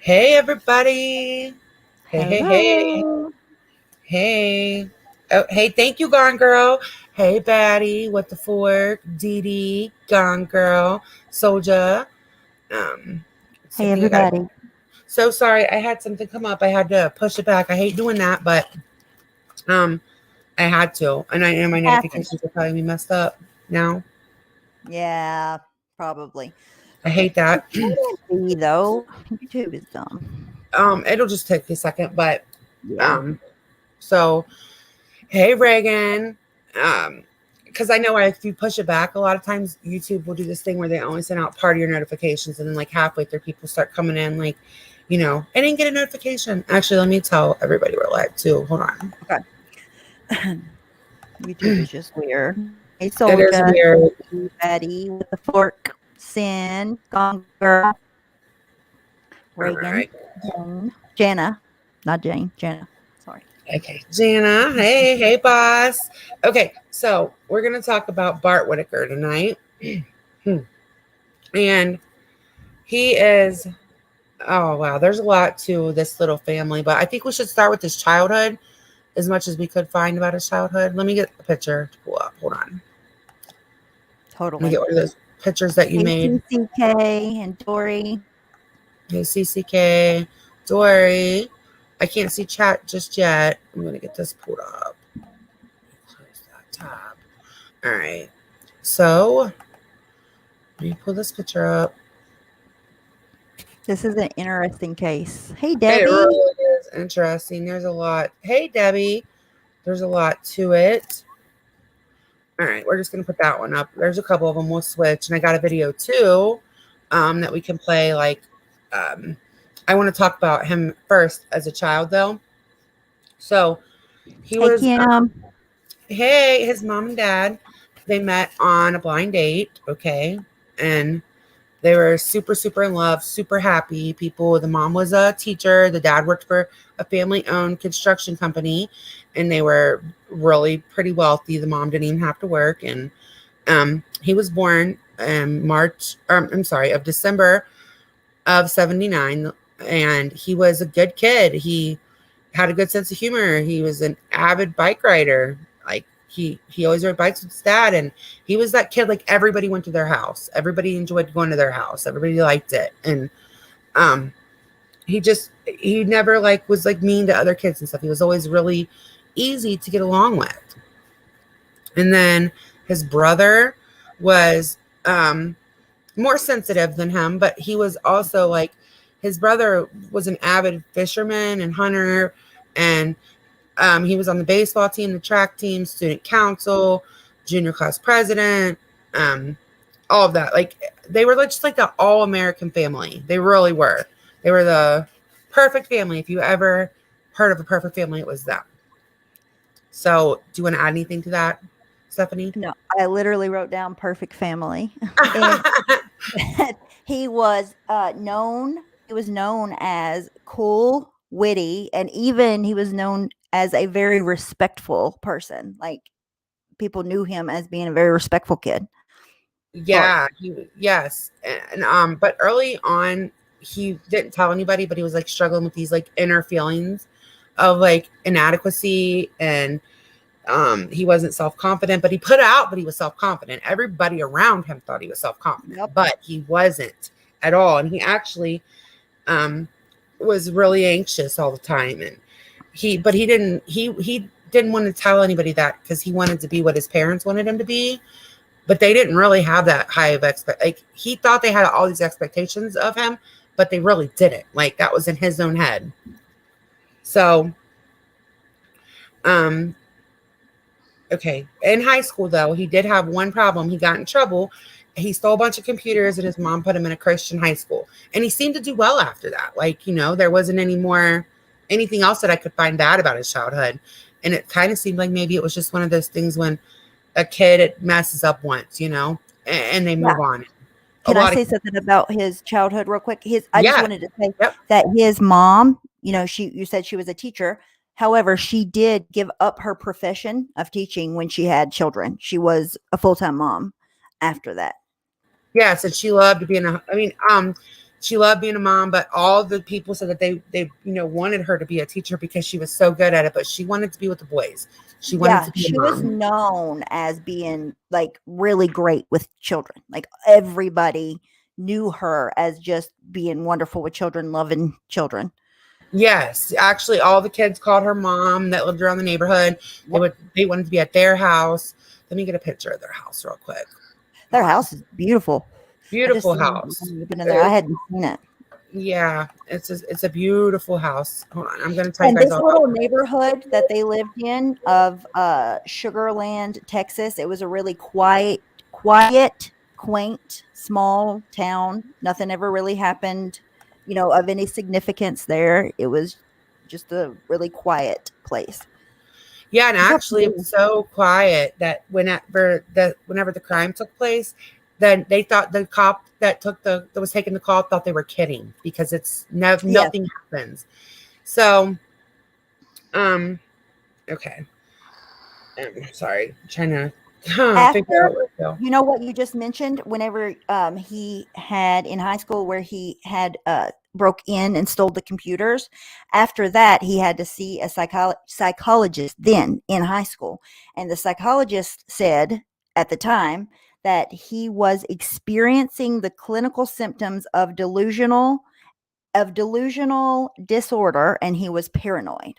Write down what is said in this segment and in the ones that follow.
Hey, everybody. Hey, hey, hey. Hello. Hey. Oh, hey, thank you, Gone Girl. Hey, Batty. What the fork? Dee Dee. Gone Girl. Soldier. Um, Hey, Stephanie, I got everybody. so sorry. I had something come up. I had to push it back. I hate doing that, but um, I had to. And I know my Happens. notifications are probably messed up now. Yeah, probably. I hate It that. shouldn't be, though. YouTube is dumb. It'll just take a second, but Yeah. um, so hey, Reagan. Because I know if you push it back, a lot of times YouTube will do this thing where they only send out part of your notifications, and then like halfway through, people start coming in like, I didn't get a notification. Actually, let me tell everybody we're live too. Hold on. Okay. YouTube is just weird. Hey, It is Soldier. weird. Betty with the fork. Sin. Gone Girl. All Reagan. right. Jana. Not Jane. Jana. Sorry. Okay, Jana. Hey, hey, boss. Okay, so we're gonna talk about Bart Whitaker tonight, and he is. Oh wow, there's a lot to this little family, but I think we should start with his childhood as much as we could find about his childhood. Let me get a picture to pull up. Hold on. Let me Totally. get one of those pictures that you Hey, made. CCK and Dory. Hey, CCK, Dory. I can't see chat just yet. I'm going to get this pulled up. Close that tab. All right. So, let me pull this picture up. This is an interesting case. Hey, It Debbie. really is interesting. There's a lot. Hey, Debbie. There's a lot to it. All right, we're just gonna put that one up. There's a couple of them. We'll switch, and I got a video too, that we can play. Um, I want to talk about him first as a child, though. So he Hey, was, Kim. hey, his mom and dad, they met on a blind date, okay, and they were super, super in love, super happy people. The mom was a teacher. The dad worked for a family-owned construction company, and they were really pretty wealthy. The mom didn't even have to work, and he was born of December of 79, and he was a good kid. He had a good sense of humor. He was an avid bike rider. Like he always rode bikes with his dad, and he was that kid like everybody went to their house. Everybody enjoyed going to their house. Everybody liked it. And um he never like was like mean to other kids and stuff. He was always really easy to get along with. And then his brother was more sensitive than him, but he was also like his brother was an avid fisherman and hunter, and he was on the baseball team, the track team, student council, junior class president, um, all of that. Like they were just like the all American family. They really were. They were the perfect family. If you ever heard of a perfect family, it was them. So, do you want to add anything to that, Stephanie? No, I literally wrote down perfect family. And he was known as cool, witty, and even he was known as a very respectful person. Like people knew him as being a very respectful kid. Bart. Yeah, yes. And but early on he didn't tell anybody, but he was like struggling with these like inner feelings of like inadequacy, and he wasn't self-confident, but he put out but he was self-confident. Everybody around him thought he was self-confident, Yep. but he wasn't at all. And he actually um was really anxious all the time, and he didn't want to tell anybody that because he wanted to be what his parents wanted him to be, but they didn't really have that high of like he thought they had all these expectations of him, but they really didn't. Like that was in his own head. So um okay, in high school though, he did have one problem. He got in trouble. He stole a bunch of computers, and his mom put him in a Christian high school, and he seemed to do well after that. Like, there wasn't anything else that I could find bad about his childhood. And it kind of seemed like maybe it was just one of those things when a kid it messes up once, and they Yeah. move on. A Can I lot of say something about his childhood real quick? I just Yeah. wanted to say Yep. that his mom, you said she was a teacher. However, she did give up her profession of teaching when she had children. She was a full-time mom after that. Yes, and she loved being I mean, She loved being a mom, but all the people said that they wanted her to be a teacher because she was so good at it, but she wanted to be with the boys. She wanted Yeah, to be a she was mom. known as being like really great with children. Like everybody knew her as just being wonderful with children, loving children. Yes, actually, all the kids called her mom that lived around the neighborhood. Yep. They wanted to be at their house. Let me get a picture of their house real quick. Their Hold on. house is beautiful. I just Beautiful seen house. been in there. I hadn't seen it. Yeah, it's a beautiful house. Hold on, I'm gonna tell you And guys this all little about it. neighborhood that they lived in of Sugarland, Texas, it was a really quiet, quaint, small town. Nothing ever really happened, of any significance there. It was just a really quiet place. Yeah, and Look how actually, it pretty. was so quiet that whenever the crime took place, then they thought the cop that was taking the call thought they were kidding because Yeah. nothing happens. So, um, okay, sorry, I'm trying to figure After, out where to go. you know what you just mentioned, whenever he had in high school where he had broke in and stole the computers, after that he had to see a psychologist then in high school, and the psychologist said at the time that he was experiencing the clinical symptoms of delusional disorder, and he was paranoid.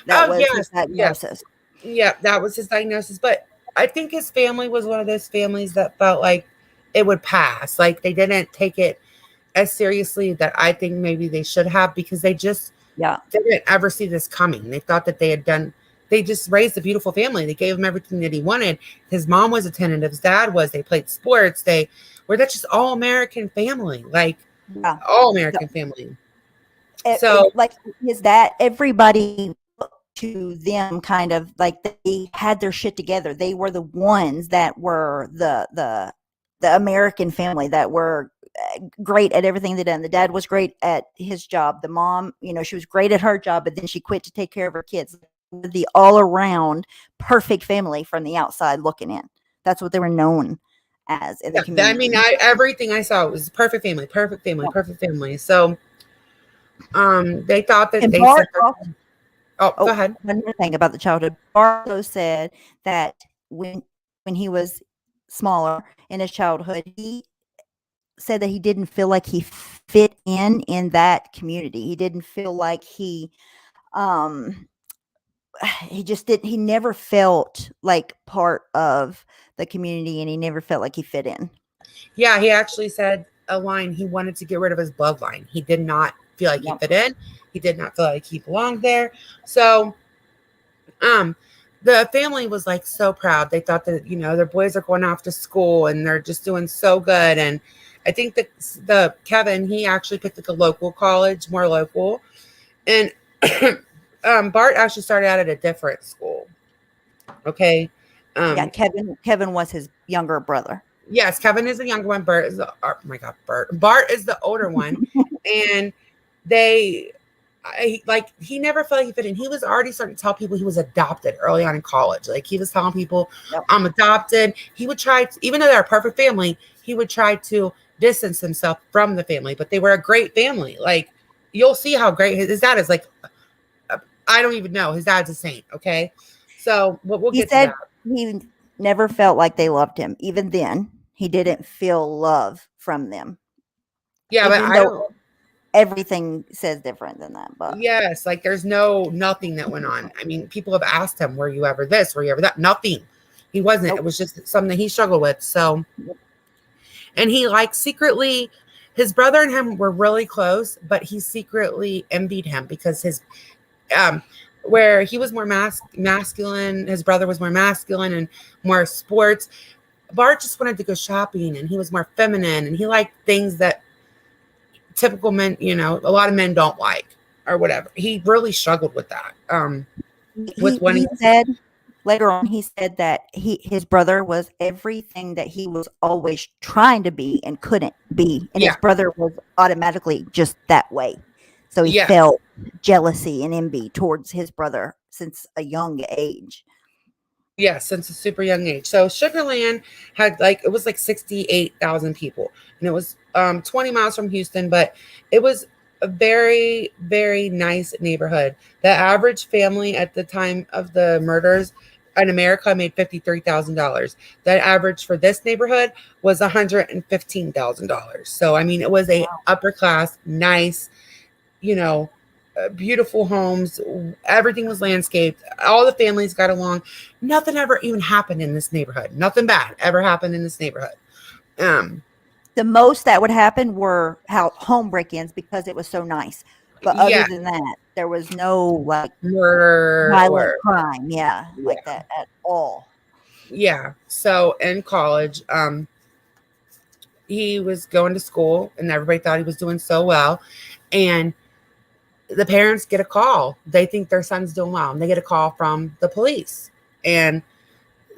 That Oh was his yes, yes, diagnosis. yeah, that was his diagnosis. But I think his family was one of those families that felt like it would pass. Like they didn't take it as seriously that I think maybe they should have because Yeah. they didn't ever see this coming. They thought that they just raised a beautiful family. They gave him everything that he wanted. His mom was attentive, his dad was, they played sports, they were that's just all American family, like Yeah. all American family. It So like his dad, everybody looked to them kind of like they had their shit together. They were the ones that were the American family that were great at everything they done. The dad was great at his job. The mom, she was great at her job, but then she quit to take care of her kids. The all around perfect family from the outside looking in. That's what they were known as in the yeah, I mean, community. everything I saw was perfect family, perfect family, Yeah. perfect family. So they thought that And they Bart sent their also, oh, go oh, ahead. one more thing about the childhood. Barlow said that when he was smaller in his childhood, he said that he didn't feel like he fit in that community. He didn't feel like um he just did he never felt like part of the community, and he never felt like he fit in. Yeah, he actually said a line. He wanted to get rid of his bloodline. He did not feel like he Yep. fit in. He did not feel like he belonged there. So, um, the family was like so proud. They thought that their boys are going off to school and they're just doing so good. And I think that the Kevin he actually picked like a local college, more local, and Bart actually started out at a different school. Okay. Yeah, Um, Kevin was his younger brother. yes, Kevin is the younger one. Bert is oh my god, Bart is the older one, and they, he never felt like he fit in. He was already starting to tell people he was adopted early on in college. Like he was telling people, Yep. "I'm adopted." He would try, even though they're a perfect family, he would try to distance himself from the family. But they were a great family. Like you'll see how great his dad is. Like I don't even know, his dad's a saint. Okay, so but we'll He get to that. said he never felt like they loved him. Even then, he didn't feel love from them, Yeah, but even I though don't. everything says different than that. But Yes, like there's nothing that went on. I mean, people have asked him, "Were you ever this? Were you ever that?" Nothing. He wasn't. It nope. was just something that he struggled with. So, and he like secretly, his brother and him were really close, but he secretly envied him because um, where he was more masculine, his brother was more masculine and more sports. Bart just wanted to go shopping, and he was more feminine, and he liked things that typical men, a lot of men don't like or whatever. He really struggled with that. With wanting He said later on, he said that his brother was everything that he was always trying to be and couldn't be, and his yeah, brother was automatically just that way. So he yeah, felt jealousy and envy towards his brother since a young age. yeah, since a super young age. So Sugarland had like it was like 68,000 people, and it was 20 miles from Houston, but it was a very, very nice neighborhood. The average family at the time of the murders in America made $53,000. The average for this neighborhood was $115,000. So, I mean, it was a upper class, nice, you know, beautiful homes. Everything was landscaped. All the families got along. Nothing ever even happened in this neighborhood. Nothing bad ever happened in this neighborhood. The most that would happen were home break-ins because it was so nice. But other Yeah, than that, there was no like murder violent or crime, like yeah, that at all. yeah. So in college, he was going to school, and everybody thought he was doing so well, and the parents get a call. They think their son's doing well, and they get a call from the police, and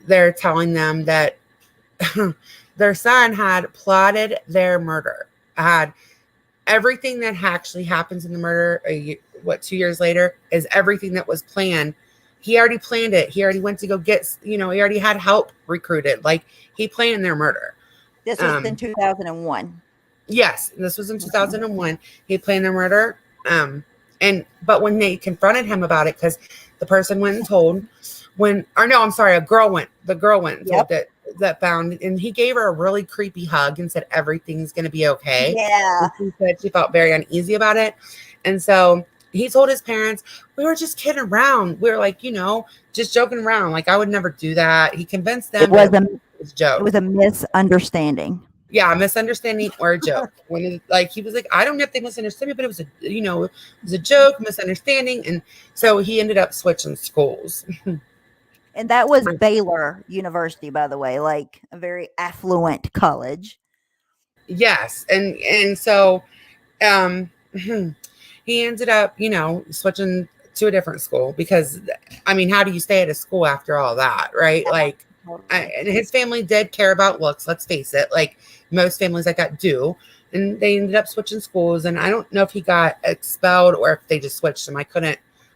they're telling them that their son had plotted their murder, had everything that actually happens in the murder. 2 years later is everything that was planned. He already planned it. He already went to go get, he already had help recruited. Like, he planned their murder. This was in 2001. Yes, this was in Mhm. 2001. He planned their murder. But when they confronted him about it, because the person went and told, I'm sorry, the girl went and told Yep. that found, and he gave her a really creepy hug and said everything's going to be okay. Yeah. And she said she felt very uneasy about it, and so he told his parents, we were just kidding around. We were like, just joking around. Like, I would never do that. He convinced them that it was a joke. It was a misunderstanding. Yeah, a misunderstanding or a joke. He was like, I don't know if they misunderstood me, but it was a joke, misunderstanding, and so he ended up switching schools. And that was Baylor University, by the way, like a very affluent college. Yes, and so he ended up, switching to a different school because, I mean, how do you stay at a school after all that, right? Like, and his family did care about looks, let's face it, like most families like that do. And they ended up switching schools. And I don't know if he got expelled or if they just switched him.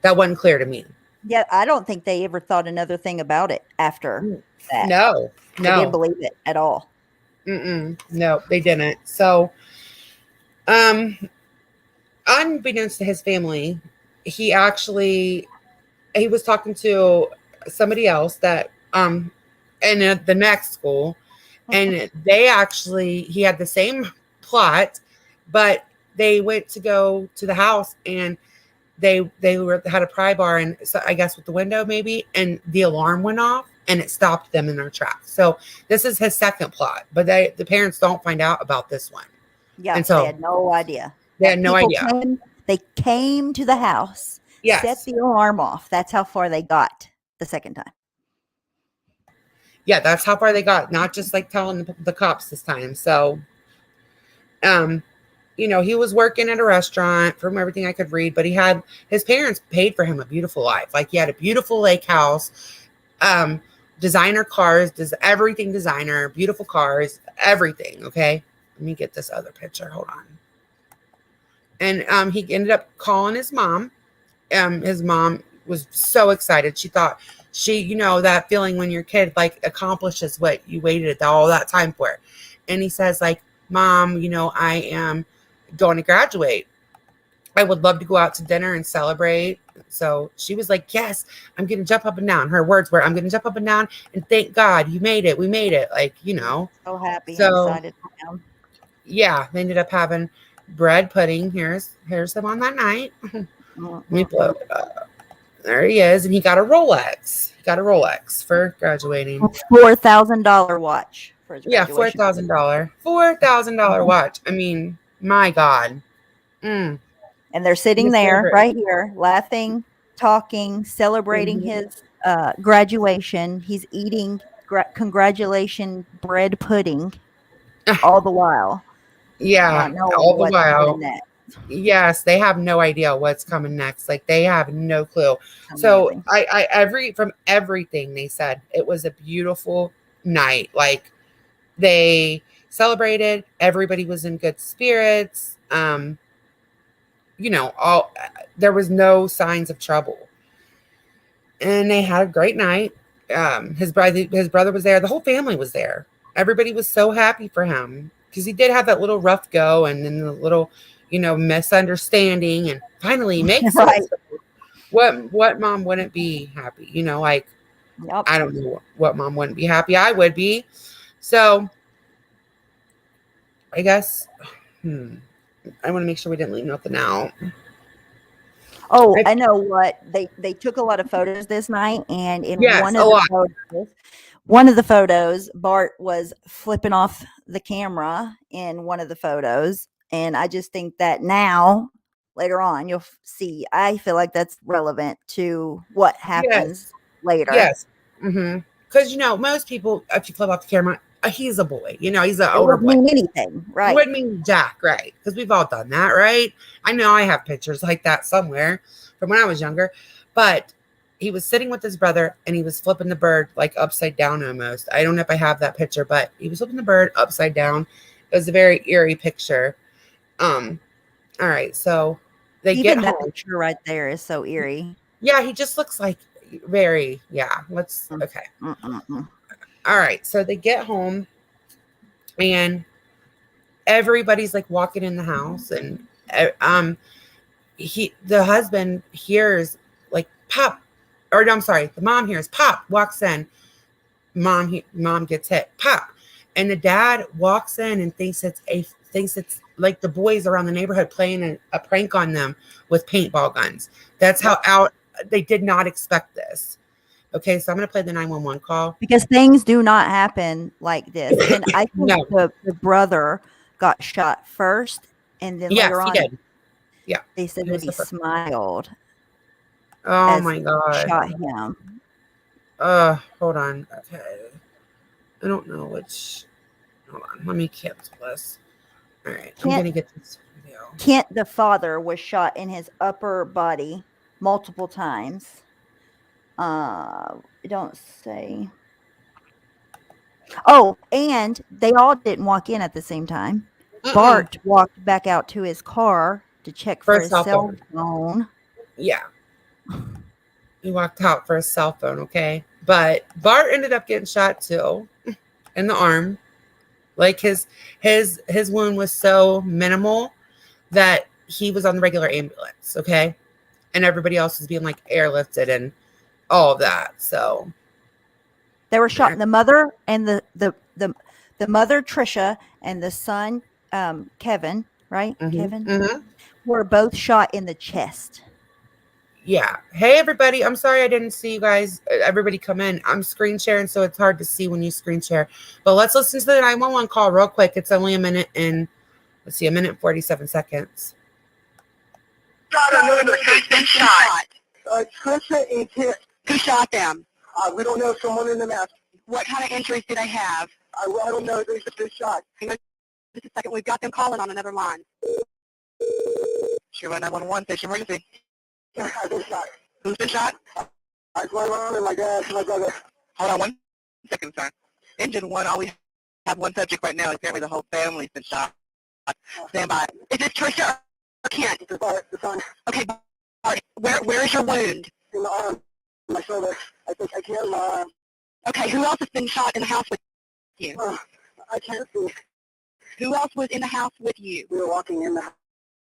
That wasn't clear to me. Yeah, I don't think they ever thought another thing about it after that. No. They didn't believe it at all. No, they didn't. So, unbeknownst to his family, he was talking to somebody else that, in the next school, and he had the same plot, but they went to go to the house, and they had a pry bar, and so I guess with the window maybe, and the alarm went off and it stopped them in their tracks. So this is his second plot, but the parents don't find out about this one. Yeah, and so they had no idea. They had no idea. They came to the house, set the alarm off. That's how far they got the second time. Yeah, that's how far they got. Not just like telling the cops this time. So, he was working at a restaurant from everything I could read, but his parents paid for him a beautiful life. Like, he had a beautiful lake house, designer cars, everything designer, beautiful cars, everything. Okay. Let me get this other picture. Hold on. And he ended up calling his mom. His mom was so excited. She thought that feeling when your kid like accomplishes what you waited all that time for. And he says, like, Mom, I am going to graduate. I would love to go out to dinner and celebrate. So she was like, yes, I'm going to jump up and down. Her words were, I'm going to jump up and down and thank God you made it. We made it. Like, So happy and excited for him. Yeah, they ended up having bread pudding. Here's him on that night. Let me blow it up. There he is. And he got a Rolex. For graduating. $4,000 watch for his graduation. Yeah, $4,000 watch. I mean, my God. And they're sitting there right here, laughing, talking, celebrating his graduation. He's eating congratulation bread pudding all the while. Yeah, all the while. Yes, they have no idea what's coming next. Like, they have no clue. Amazing. So from everything they said, it was a beautiful night. Like, they celebrated. Everybody was in good spirits. There was no signs of trouble, and they had a great night. His brother was there. The whole family was there. Everybody was so happy for him. because he did have that little rough go and then the little, misunderstanding, and finally he makes it. Right. So what mom wouldn't be happy? Like, Yep. I don't know what mom wouldn't be happy. I would be. So I guess I want to make sure we didn't leave nothing out. Oh, I know what they took a lot of photos this night, and in Yes, a lot. one of the photos, Bart was flipping off the camera in one of the photos, and I just think that now later on you'll see. I feel like that's relevant to what happens Yes. later. Yes. Because most people, if you flip off the camera, he's a boy. He's an It older wouldn't boy. mean anything, right? Wouldn't mean jack, right? Because we've all done that, right? I know I have pictures like that somewhere from when I was younger. But he was sitting with his brother and he was flipping the bird like upside down almost. I don't know if I have that picture, but he was flipping the bird upside down. It was a very eerie picture. All right, so they get Even that home. picture right there is so eerie. Yeah, he just looks like let's Mm, okay. mm, mm, mm. All right, so they get home and everybody's like walking in the house, and the husband hears like pop, or no, I'm sorry, the mom hears pop, walks in, mom gets hit, pop, and the dad walks in and thinks it's like the boys around the neighborhood playing a prank on them with paintball guns. That's how out they did not expect this. Okay, so I'm gonna play the 911 call. Because things do not happen like this, and I think No. the brother got shot first, and then later Yes, he on did. Yeah, they said he that was he the first. smiled Oh as my god. shot him. Hold on. Okay, I don't know which. Hold on, let me cancel this. All right, I'm Kent gonna get this video. Kent, the father, was shot in his upper body multiple times. Don't say. Oh, and they all didn't walk in at the same time. Mm-mm. Bart walked back out to his car to check For for a his cell cell phone. phone. Yeah, he walked out for a cell phone. Okay, but Bart ended up getting shot too in the arm. Like his wound was so minimal that he was on the regular ambulance. Okay, and everybody else was being like airlifted and all of that. So They were shot. The mother and the mother Trisha and the son Kevin, right? Kevin were both shot in the chest. Yeah. Hey, everybody. I'm sorry I didn't see you guys, everybody come in. I'm screen sharing, so it's hard to see when you screen share. But let's listen to the 911 call real quick. It's only a minute and, a minute and 47 seconds. Another person shot. Trisha and Kit. Who shot them? We don't know. Someone in the mask. What kind of injuries do they have? I don't know. They just been shot. Hang on just a second. We've got them calling on another line. Sure, 911 station emergency. I've been shot. Who's been shot? My mom and my dad and my brother. Hold on 1 second, sir. Engine 1, all we have one subject right now. Apparently the whole family's been shot. Stand by. Is this Trisha or Kent? It's Bart, the son. Okay, Bart, where is your wound? In the arm, my shoulder. I think I can't my arm. Okay, who else has been shot in the house with you? I can't see. Who else was in the house with you? We were walking in the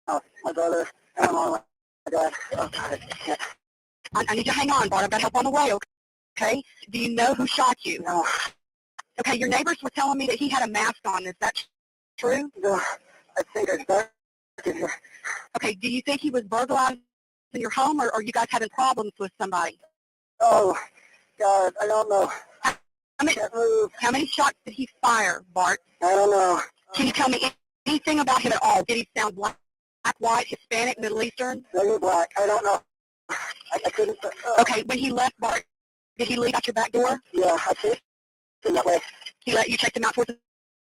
house. My brother and my mom and my dad. Oh, God, I can't. I need to hang on, Bart. I've got help on the way, okay? Do you know who shot you? No. Okay, your neighbors were telling me that he had a mask on. Is that true? No, I think it's dark in here. Okay, do you think he was burglarizing your home, or are you guys having problems with somebody? Oh, God, I don't know. How many shots did he fire, Bart? I don't know. Can you tell me anything about him at all? Did he sound black, white, Hispanic, Middle Eastern? Maybe black. I don't know. I couldn't. Okay, when he left, Bart, did he leave out your back door? Yeah, I think that way. He let you check him out towards the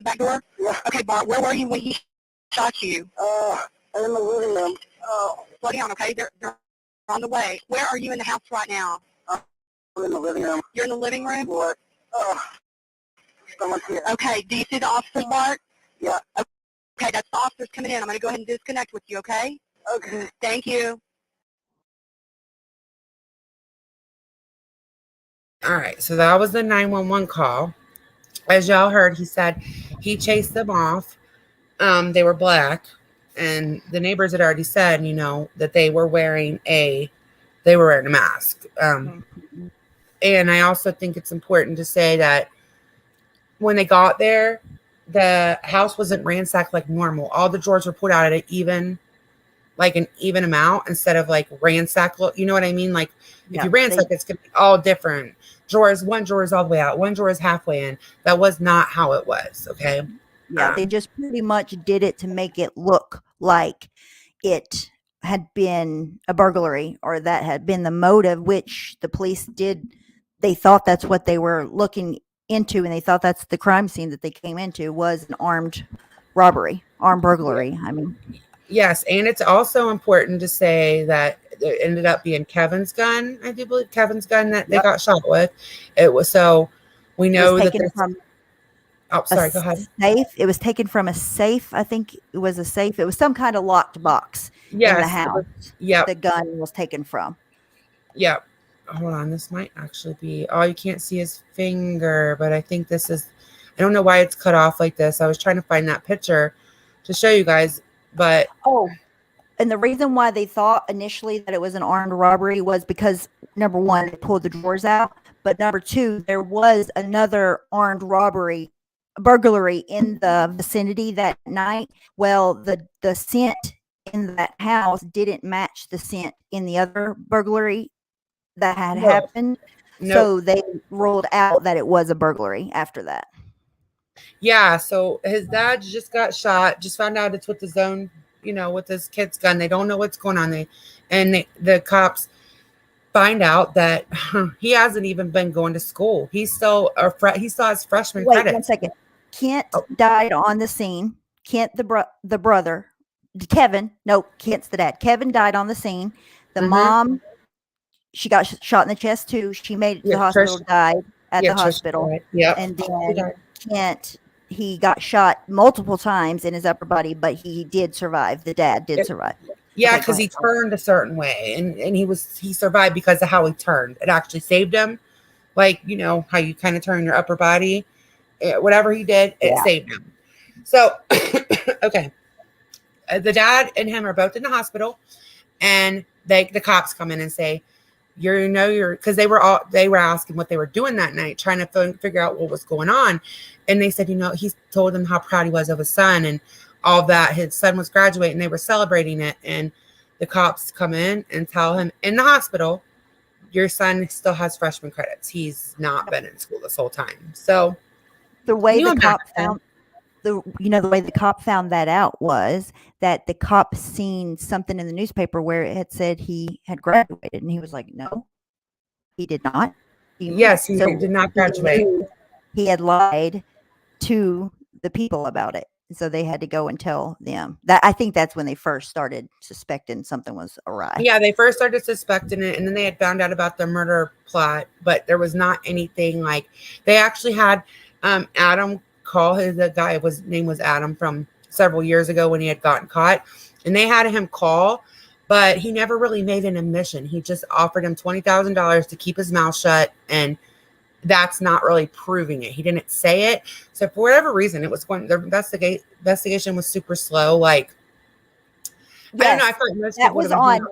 back door? Yeah. Okay, Bart, where were you when he shot you? I'm in the living room. Oh, slow down, okay? They're on the way. Where are you in the house right now? I'm in the living room. You're in the living room? What? Someone's here. Okay, do you see the officers, Bart? Yeah. Okay, that's the officers coming in. I'm going to go ahead and disconnect with you, okay? Okay. Thank you. All right, so that was the 911 call. As y'all heard, he said he chased them off. They were black, and the neighbors had already said, that they were wearing a mask. Mhm. And I also think it's important to say that when they got there, the house wasn't ransacked like normal. All the drawers were put out at an even amount instead of like ransack. You know what I mean? Like if Yeah, you ransack, it's gonna be all different drawers. One drawer is all the way out. One drawer is halfway in. That was not how it was. Okay. they just pretty much did it to make it look like it had been a burglary, or that had been the motive, which the police did. They thought that's what they were looking into, and they thought that's the crime scene that they came into was an armed burglary. I mean, Yes, and it's also important to say that it ended up being Kevin's gun. I do believe Kevin's gun that they yep, got shot with. It was so we it was know that taken this. from Oh, a sorry. Go ahead. safe. It was taken from a safe. I think it was a safe. It was some kind of locked box in the Yes. house that Yep. the gun was taken from. Yep. Hold on. This might actually be. Oh, you can't see his finger, but I think this is. I don't know why it's cut off like this. I was trying to find that picture to show you guys, but Oh, and the reason why they thought initially that it was an armed robbery was because, number one, they pulled the drawers out, but number two, there was another armed burglary in the vicinity that night. Well, the scent in that house didn't match the scent in the other burglary that had no, happened. nope. So they ruled out that it was a burglary after that. Yeah, so his dad just got shot. Just found out it's with his own, with his kid's gun. They don't know what's going on. The cops find out that he hasn't even been going to school. He's still he still has freshman Wait credits. 1 second. Kent Oh. died on the scene. Kent, the brother, Kevin. No, Kent's the dad. Kevin died on the scene. The mom, she got shot in the chest too. She made it to the hospital. Trish, died at the Trish hospital. died. Yep. And then Kent, he got shot multiple times in his upper body, but he did survive. The dad did survive. Yeah, Okay, because he turned a certain way, and he survived because of how he turned. It actually saved him. Like, how you kind of turn your upper body. Whatever he did, it saved him. So, okay. The dad and him are both in the hospital, and the cops come in and say, because they were asking what they were doing that night, trying to figure out what was going on. And they said, he told them how proud he was of his son and all that. His son was graduating, they were celebrating it. And the cops come in and tell him in the hospital, your son still has freshman credits. He's not been in school this whole time. So the way the cop found the way the cop found that out was that the cop seen something in the newspaper where it had said he had graduated, and he was like, no, he did not. He did not graduate. He had lied to the people about it. So they had to go and tell them that. I think that's when they first started suspecting something was awry. Yeah, they first started suspecting it, and then they had found out about the murder plot, but there was not anything like. They actually had Adam call the guy. His name was Adam from several years ago when he had gotten caught, and they had him call, but he never really made an admission. He just offered him $20,000 to keep his mouth shut, and that's not really proving it. He didn't say it. So for whatever reason, it was going. The investigation was super slow. Like, yes, I don't know. I feel like most that was on.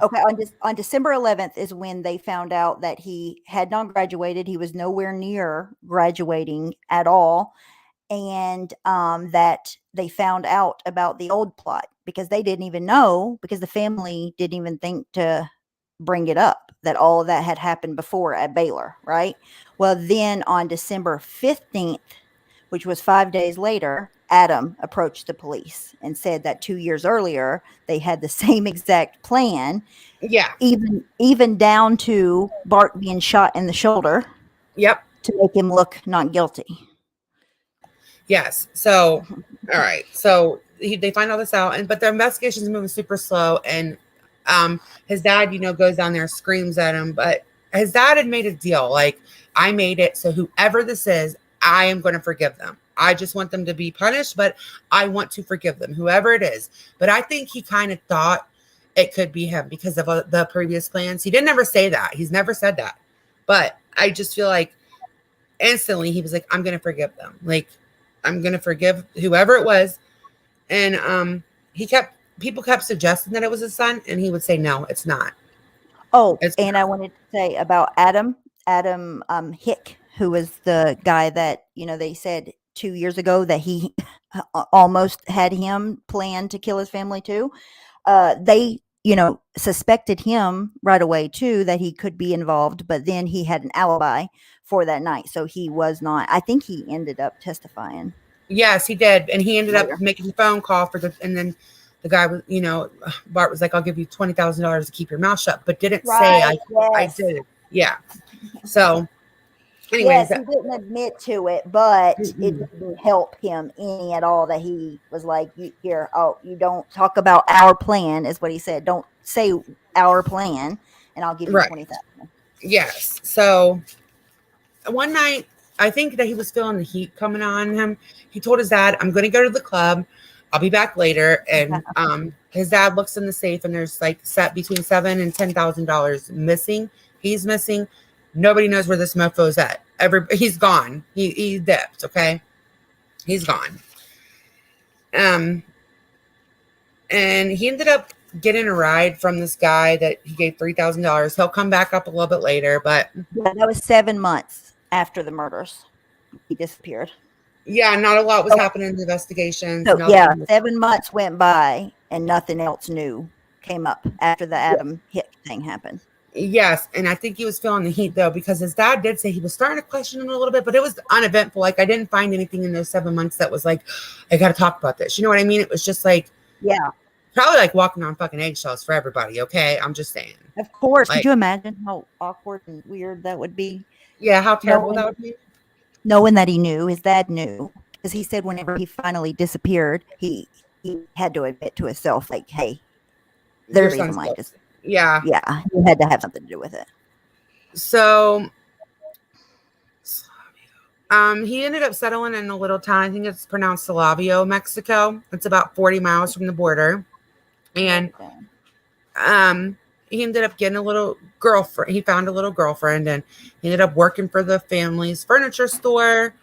Okay, on December 11th is when they found out that he had not graduated. He was nowhere near graduating at all, and that they found out about the old plot because they didn't even know, because the family didn't even think to bring it up, that all of that had happened before at Baylor, right? Well, then on December 15th, which was 5 days later, Adam approached the police and said that 2 years earlier, they had the same exact plan. Yeah. Even down to Bart being shot in the shoulder. Yep. To make him look not guilty. Yes. So, all right. So they find all this out, but the investigation is moving super slow, and his dad, goes down there, screams at him, but his dad had made a deal. Like, I made it so whoever this is, I am going to forgive them. I just want them to be punished, but I want to forgive them, whoever it is. But I think he kind of thought it could be him because of the previous plans. He didn't ever say that. He's never said that. But I just feel like instantly he was like, I'm going to forgive them. Like, I'm going to forgive whoever it was. And people kept suggesting that it was his son, and he would say, no, it's not. Oh, It's and I wanted to say about Adam Hick, who was the guy that, they said 2 years ago that he almost had him plan to kill his family too. They, suspected him right away too that he could be involved, but then he had an alibi for that night. So he was not, I think he ended up testifying Yes, he did. And he ended up later. making a phone call and then the guy was, Bart was like, I'll give you $20,000 to keep your mouth shut, but didn't say Right. I Yes. did it. Yeah. So anyways, Yes, he didn't admit to it, but it mm-mm. didn't help him any at all that he was like, you don't talk about our plan, is what he said. Don't say our plan, and I'll give you Right. 20,000. Yes. So one night, I think that he was feeling the heat coming on him. He told his dad, I'm going to go to the club. I'll be back later. And his dad looks in the safe, and there's like set between $7,000 and $10,000 missing. He's missing. Nobody knows where this mofo's at. He's gone. He dipped. Okay, he's gone. And he ended up getting a ride from this guy that he gave $3,000. He'll come back up a little bit later, but Yeah, that was 7 months after the murders. He disappeared. yeah, not a lot was happening in the investigations. So yeah, 7 months went by and nothing else new came up after the Adam Hick thing happened. Yes, and I think he was feeling the heat though, because his dad did say he was starting to question him a little bit, but it was uneventful. Like I didn't find anything in those 7 months that was like, I got to talk about this. You know what I mean? It was just like, yeah, probably like walking on fucking eggshells for everybody. Okay, I'm just saying. Of course. Like, could you imagine how awkward and weird that would be? Yeah, how terrible that would be. Knowing that his dad knew, because he said whenever he finally disappeared, he had to admit to himself, like, hey, there's a reason why. Yeah, he had to have something to do with it. So, he ended up settling in a little town. I think it's pronounced Salavio, Mexico. It's about 40 miles from the border, and he ended up getting a little girlfriend. He found a little girlfriend, and he ended up working for the family's furniture store.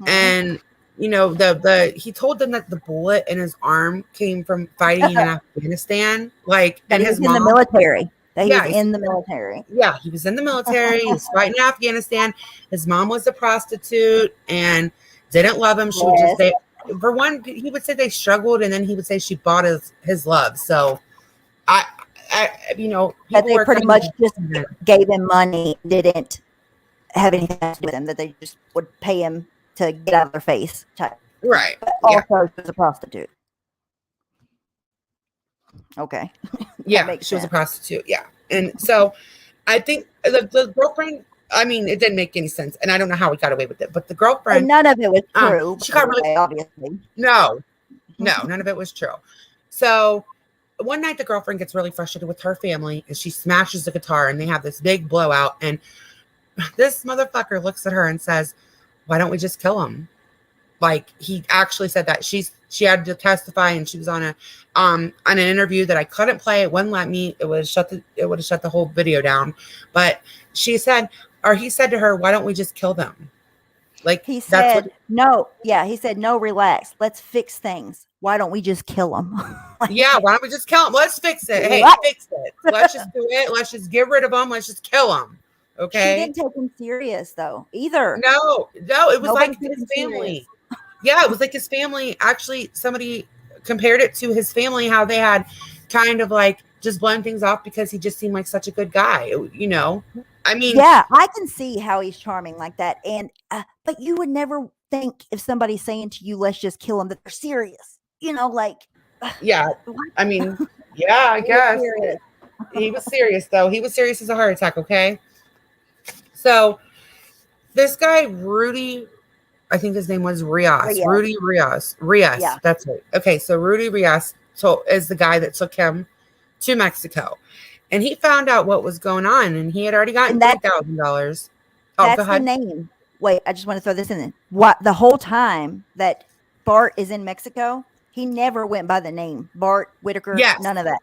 Mm-hmm. And he told them that the bullet in his arm came from fighting in Afghanistan. Like, and his mom in the military. That he was in the military. Yeah, he was in the military. He was fighting in Afghanistan. His mom was a prostitute and didn't love him. She would just say, for one, he would say they struggled, and then he would say she bought his love. So, that they pretty much just gave him money, didn't have anything to do with him, that they just would pay him to get out of their face type. Right. But also, she was a prostitute. Okay. Yeah, she was a prostitute. Yeah. And so I think the girlfriend, I mean, it didn't make any sense. And I don't know how he got away with it. But the girlfriend. And none of it was true. She got really, obviously. No, none of it was true. So one night the girlfriend gets really frustrated with her family, and she smashes the guitar, and they have this big blowout. And this motherfucker looks at her and says, why don't we just kill him? Like, he actually said that. She had to testify, and she was on an interview that I couldn't play. It wouldn't let me. It would have shut the whole video down. But he said to her, why don't we just kill them? Like, he said, no. Yeah, he said, no, relax. Let's fix things. Why don't we just kill them? Yeah, why don't we just kill them? Let's fix it. Hey, fix it. Let's just do it. Let's just get rid of them. Let's just kill them. Okay. She didn't take him serious though either. No, it was like his family. Yeah, it was like his family. Actually, somebody compared it to his family, how they had kind of like just blown things off because he just seemed like such a good guy. I mean, yeah, I can see how he's charming like that. And but you would never think if somebody's saying to you, "Let's just kill him," that they're serious. Like. Yeah, I mean, yeah, I guess he was serious though. He was serious as a heart attack. Okay. So this guy, Rudy, I think his name was Rios. Rudy Rios. Yeah. That's right. Okay, so Rudy Rios is the guy that took him to Mexico. And he found out what was going on, and he had already gotten $3,000. That's the name. Wait, I just want to throw this in there. What, the whole time that Bart is in Mexico, he never went by the name Bart Whitaker. Yes. None of that.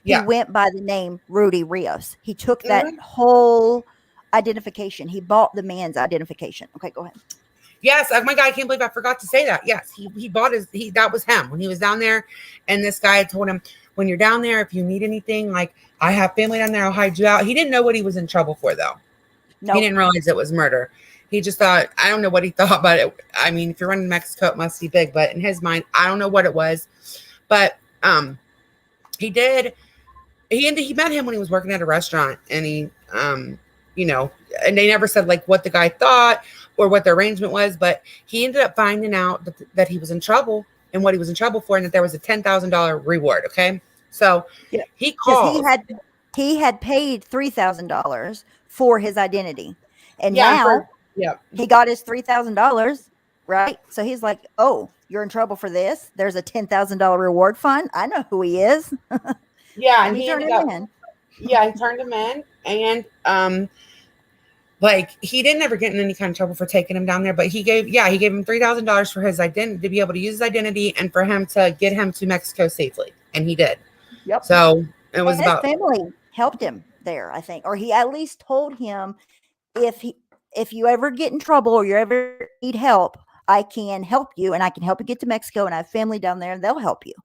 He went by the name Rudy Rios. He took that whole identification. He bought the man's identification. Okay, go ahead. Yes. Oh my God, I can't believe I forgot to say that. Yes, he bought that was him when he was down there, and this guy had told him, when you're down there, if you need anything, like, I have family down there, I'll hide you out. He didn't know what he was in trouble for though. He Nope. didn't realize it was murder. He just thought, I don't know what he thought, but I mean, if you're running Mexico, it must be big. But in his mind, I don't know what it was. But he did. He met him when he was working at a restaurant, and you know, and they never said like what the guy thought or what the arrangement was, but he ended up finding out that he was in trouble and what he was in trouble for, and that there was a $10,000 reward. Okay, so Yeah. he called. He had paid $3,000 for his identity, and Yeah, now yeah. he got his $3,000, right? So he's like, "Oh, you're in trouble for this. There's a $10,000 reward fund. I know who he is." Yeah, and he he turned ended him up. in. Yeah, he turned him in, and like, he didn't ever get in any kind of trouble for taking him down there, but he gave him $3,000 for his identity, to be able to use his identity, and for him to get him to Mexico safely, and he did. Yep. So it was And his about. family helped him there, I think, or he at least told him, if you ever get in trouble or you ever need help, I can help you, and I can help you get to Mexico, and I have family down there, and they'll help you.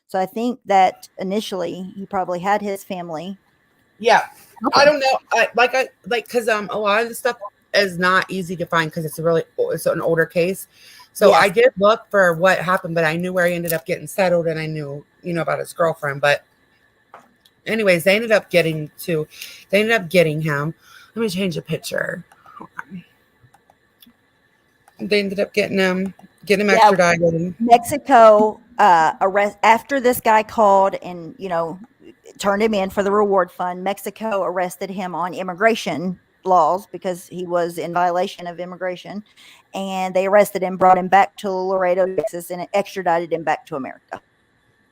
So I think that initially he probably had his family. Yeah, I don't know. Because a lot of the stuff is not easy to find because it's an older case. So Yes. I did look for what happened, but I knew where he ended up getting settled, and I knew, about his girlfriend. But anyways, they ended up getting him. Let me change the picture. Hold on. They ended up getting him extradited. Mexico arrest after this guy called and turned him in for the reward fund. Mexico arrested him on immigration laws because he was in violation of immigration, and they arrested him, brought him back to Laredo, Texas, and extradited him back to America.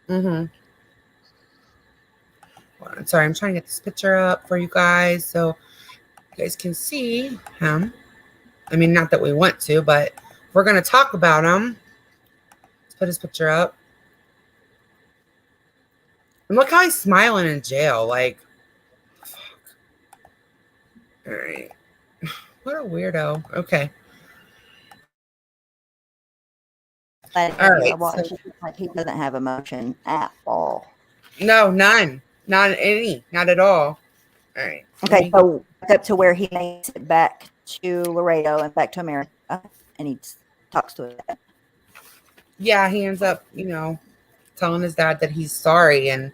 Mm-hmm. Sorry, I'm trying to get this picture up for you guys so you guys can see him. I mean, not that we want to, but we're going to talk about him. Let's put his picture up. And look how he's smiling in jail. Like, fuck. All right. What a weirdo. Okay. All right. So, like, he doesn't have emotion at all. No, none. Not any. Not at all. All right. Okay, so up to where he makes it back to Laredo and back to America, and he talks to his dad. Yeah, he ends up, telling his dad that he's sorry. And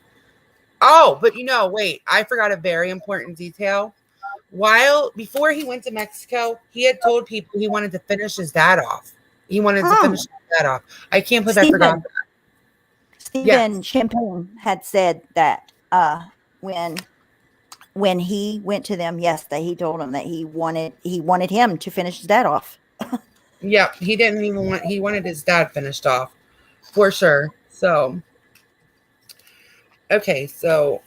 but wait, I forgot a very important detail. Before he went to Mexico, he had told people he wanted to finish his dad off. He wanted to finish his dad off. I can't believe I forgot that. Stephen Champagne had said that when he went to them, that he told him that he wanted him to finish his dad off. Yeah, he didn't even he wanted his dad finished off for sure. So, okay, so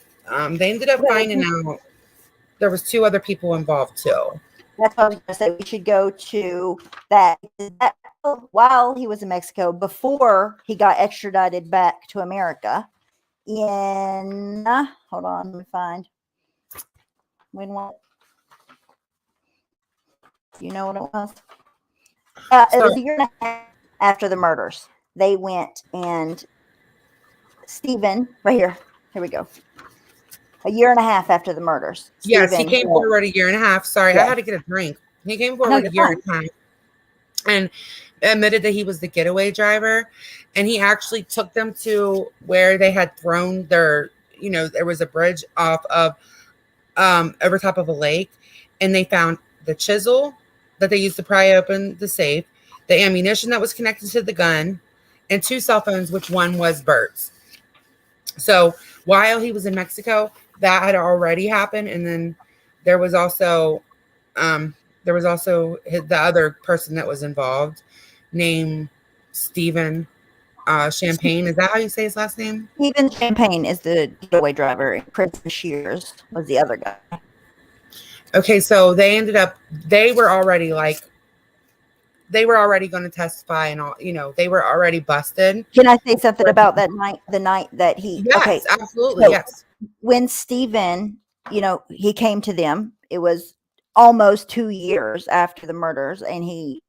they ended up finding out there was 2 other people involved too. That's what I was going to say. We should go to that while he was in Mexico, before he got extradited back to America. Hold on, let me find. You know what it was? It was a year and a half after the murders. They went, and Stephen, right here we go. A year and a half after the murders. Yes, he came forward a year and a half. Sorry, Yeah. I had to get a drink. He came forward a year and a half and admitted that he was the getaway driver. And he actually took them to where they had thrown their, there was a bridge off of over top of a lake. And they found the chisel that they used to pry open the safe, the ammunition that was connected to the gun, and 2 cell phones, which one was Bart's. So while he was in Mexico, that had already happened. And then there was also the other person that was involved, named Stephen Champagne. Is that how you say his last name? Stephen Champagne is the getaway driver, and Chris Shears was the other guy. Okay, so they were already going to testify and all, they were already busted. Can I say something about that night, the night that he... Yes, okay, absolutely, so yes. When Stephen, he came to them, it was almost 2 years after the murders, and he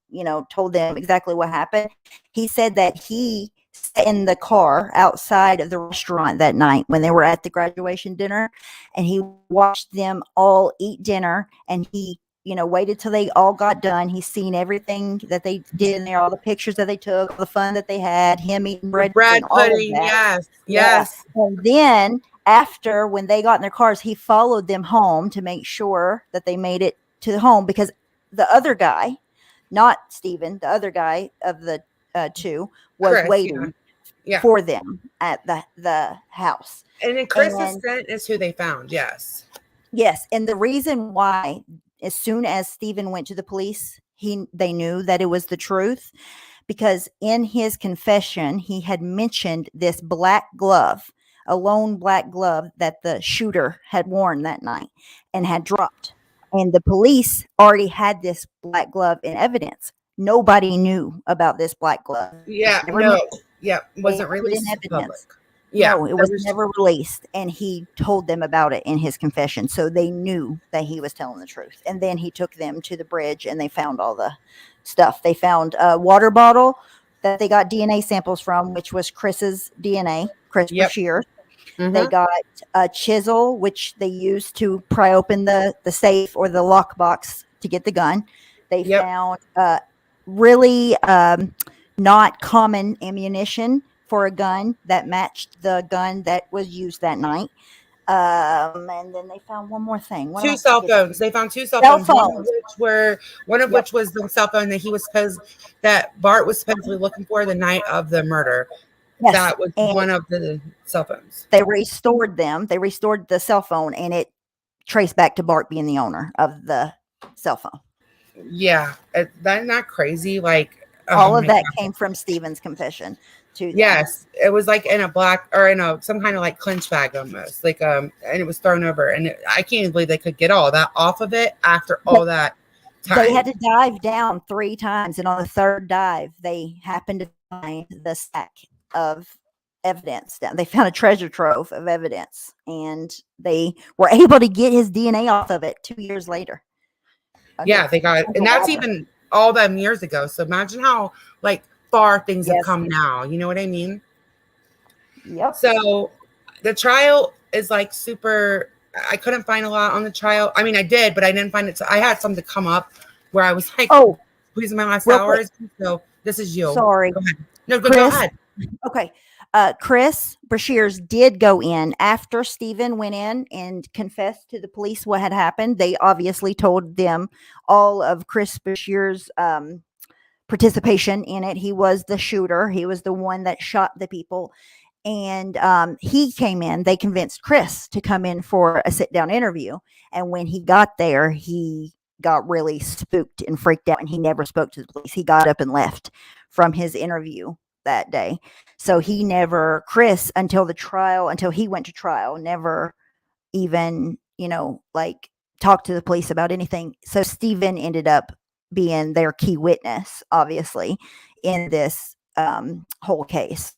told them exactly what happened. He said that he sat in the car outside of the restaurant that night when they were at the graduation dinner, and he watched them all eat dinner, and he waited till they all got done. He's seen everything that they did in there, all the pictures that they took, all the fun that they had, him eating bread Bread pudding, all of pudding, that. yes, Yeah. yes. And then after, when they got in their cars, he followed them home to make sure that they made it to the home, because the other guy, not Steven, the other guy of the two, was Chris, waiting yeah. for them at the house. And then Chris' And scent is who they found, yes. yes, and the reason why, as soon as Steven went to the police, they knew that it was the truth, because in his confession, he had mentioned this black glove, a lone black glove that the shooter had worn that night and had dropped. And the police already had this black glove in evidence. Nobody knew about this black glove. Yeah, Never no, mentioned. yeah, They wasn't had it in released to the public. evidence. Yeah, No, it was never released. And he told them about it in his confession. So they knew that he was telling the truth. And then he took them to the bridge and they found all the stuff. They found a water bottle that they got DNA samples from, which was Chris's DNA, Chris Yep. Brashear. Mhm. They got a chisel, which they used to pry open the safe or the lockbox to get the gun. They Yep. found really not common ammunition for a gun that matched the gun that was used that night. And then they found one more thing. What Two else cell did they get? phones. They found two cell Cell phones. One of phones. which Yep. was the cell phone that that Bart was supposedly looking for the night of the murder. Yes. That was And one of the cell phones. they restored them. They restored the cell phone, and it traced back to Bart being the owner of the cell phone. Yeah, that's not crazy. Like all of that came from Steven's confession to them. Yes, it was like in a black or in a some kind of like clinch bag almost, like and it was thrown over, and I can't even believe they could get all that off of it after all that time. They had to dive down 3 times, and on the third dive, they happened to find the sack of evidence. They found a treasure trove of evidence, and they were able to get his DNA off of it 2 years later. Yeah, they got it, and that's even all them years ago. So imagine how like far things have come now. You know what I mean? Yep. So the trial is like super. I couldn't find a lot on the trial. I mean, I did, but I didn't find it. So I had something come up where I was like, "Oh, please, my last hours." So this is you. Sorry. Go ahead. No, go ahead. Okay. Chris Brashears did go in after Steven went in and confessed to the police what had happened. They obviously told them all of Chris Brashears' participation in it. He was the shooter. He was the one that shot the people. And he came in. They convinced Chris to come in for a sit-down interview. And when he got there, he got really spooked and freaked out, and he never spoke to the police. He got up and left from his interview that day. So Chris, until he went to trial, never even, talked to the police about anything. So Steven ended up being their key witness, obviously, in this whole case.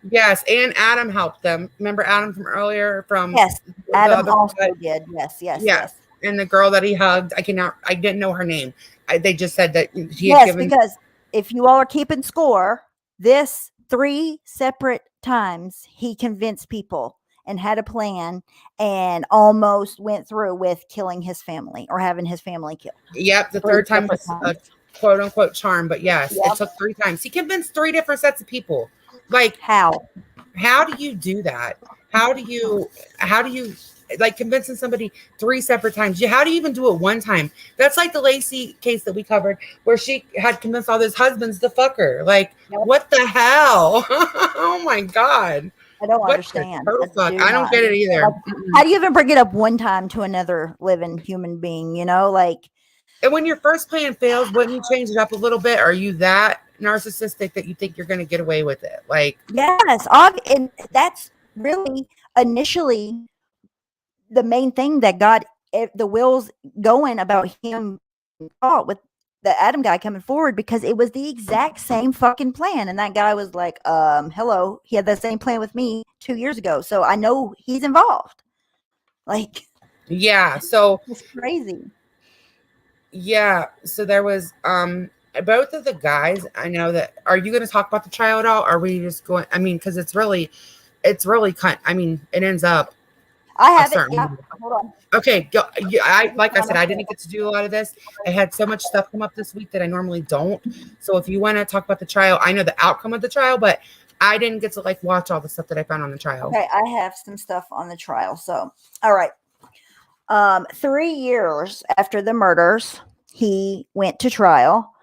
Yes, and Adam helped them. Remember Adam from earlier? Yes, Adam also did. Yes. And the girl that he hugged, I didn't know her name. They just said that he had given. Because if you all are keeping score, this 3 separate times he convinced people and had a plan and almost went through with killing his family or having his family killed. Yep, the third time was a quote unquote charm, but yes, it took 3 times. He convinced 3 different sets of people. Like how do you do that? How do you like convincing somebody 3 separate times? How do you even do it one time? That's like the Lacey case that we covered where she had convinced all those husbands to fuck her. Like, what the hell? Oh my God. I don't understand. I don't get it either. Like, how do you even bring it up one time to another living human being, And when your first plan fails, wouldn't you change it up a little bit? Are you that narcissistic that you think you're going to get away with it? Like, yes, and that's really initially the main thing that got the wheels going about him caught with the Adam guy coming forward, because it was the exact same fucking plan. And that guy was like, hello, he had the same plan with me 2 years ago. So I know he's involved. Like, yeah. So it's crazy. Yeah, so there was both of the guys. I know that. Are you going to talk about the trial at all? Or are we just going? I mean, because it's really kind. I mean, it ends up I a have it. Yeah. certain. Hold on. Okay, go, yeah, I like I On my said, I phone. didn't get to do a lot of this. I had so much stuff come up this week that I normally don't. So if you want to talk about the trial, I know the outcome of the trial, but I didn't get to like watch all the stuff that I found on the trial. Okay, I have some stuff on the trial. So, all right. 3 years after the murders, he went to trial.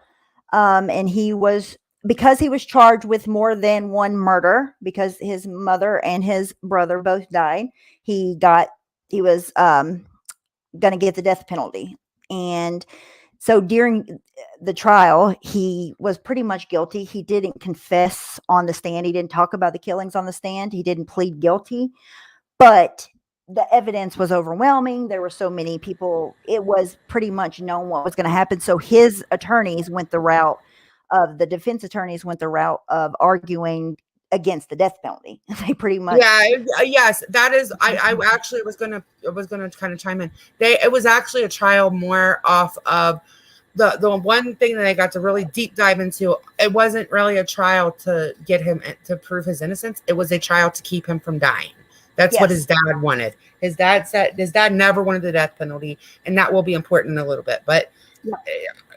And he was because he was charged with more than one murder because his mother and his brother both died. He got he was going to get the death penalty, and so during the trial, he was pretty much guilty. He didn't confess on the stand. He didn't talk about the killings on the stand. He didn't plead guilty, but the evidence was overwhelming. There were so many people. It was pretty much known what was going to happen. So his attorneys went the route of the defense attorneys went the route of arguing against the death penalty. They pretty much Yeah, yes, that is. I actually was gonna kind of chime in. It was actually a trial more off of the one thing that I got to really deep dive into. It wasn't really a trial to get him to prove his innocence. It was a trial to keep him from dying. That's what his yes. dad wanted. His dad said his dad never wanted the death penalty, and that will be important in a little bit. But Yep.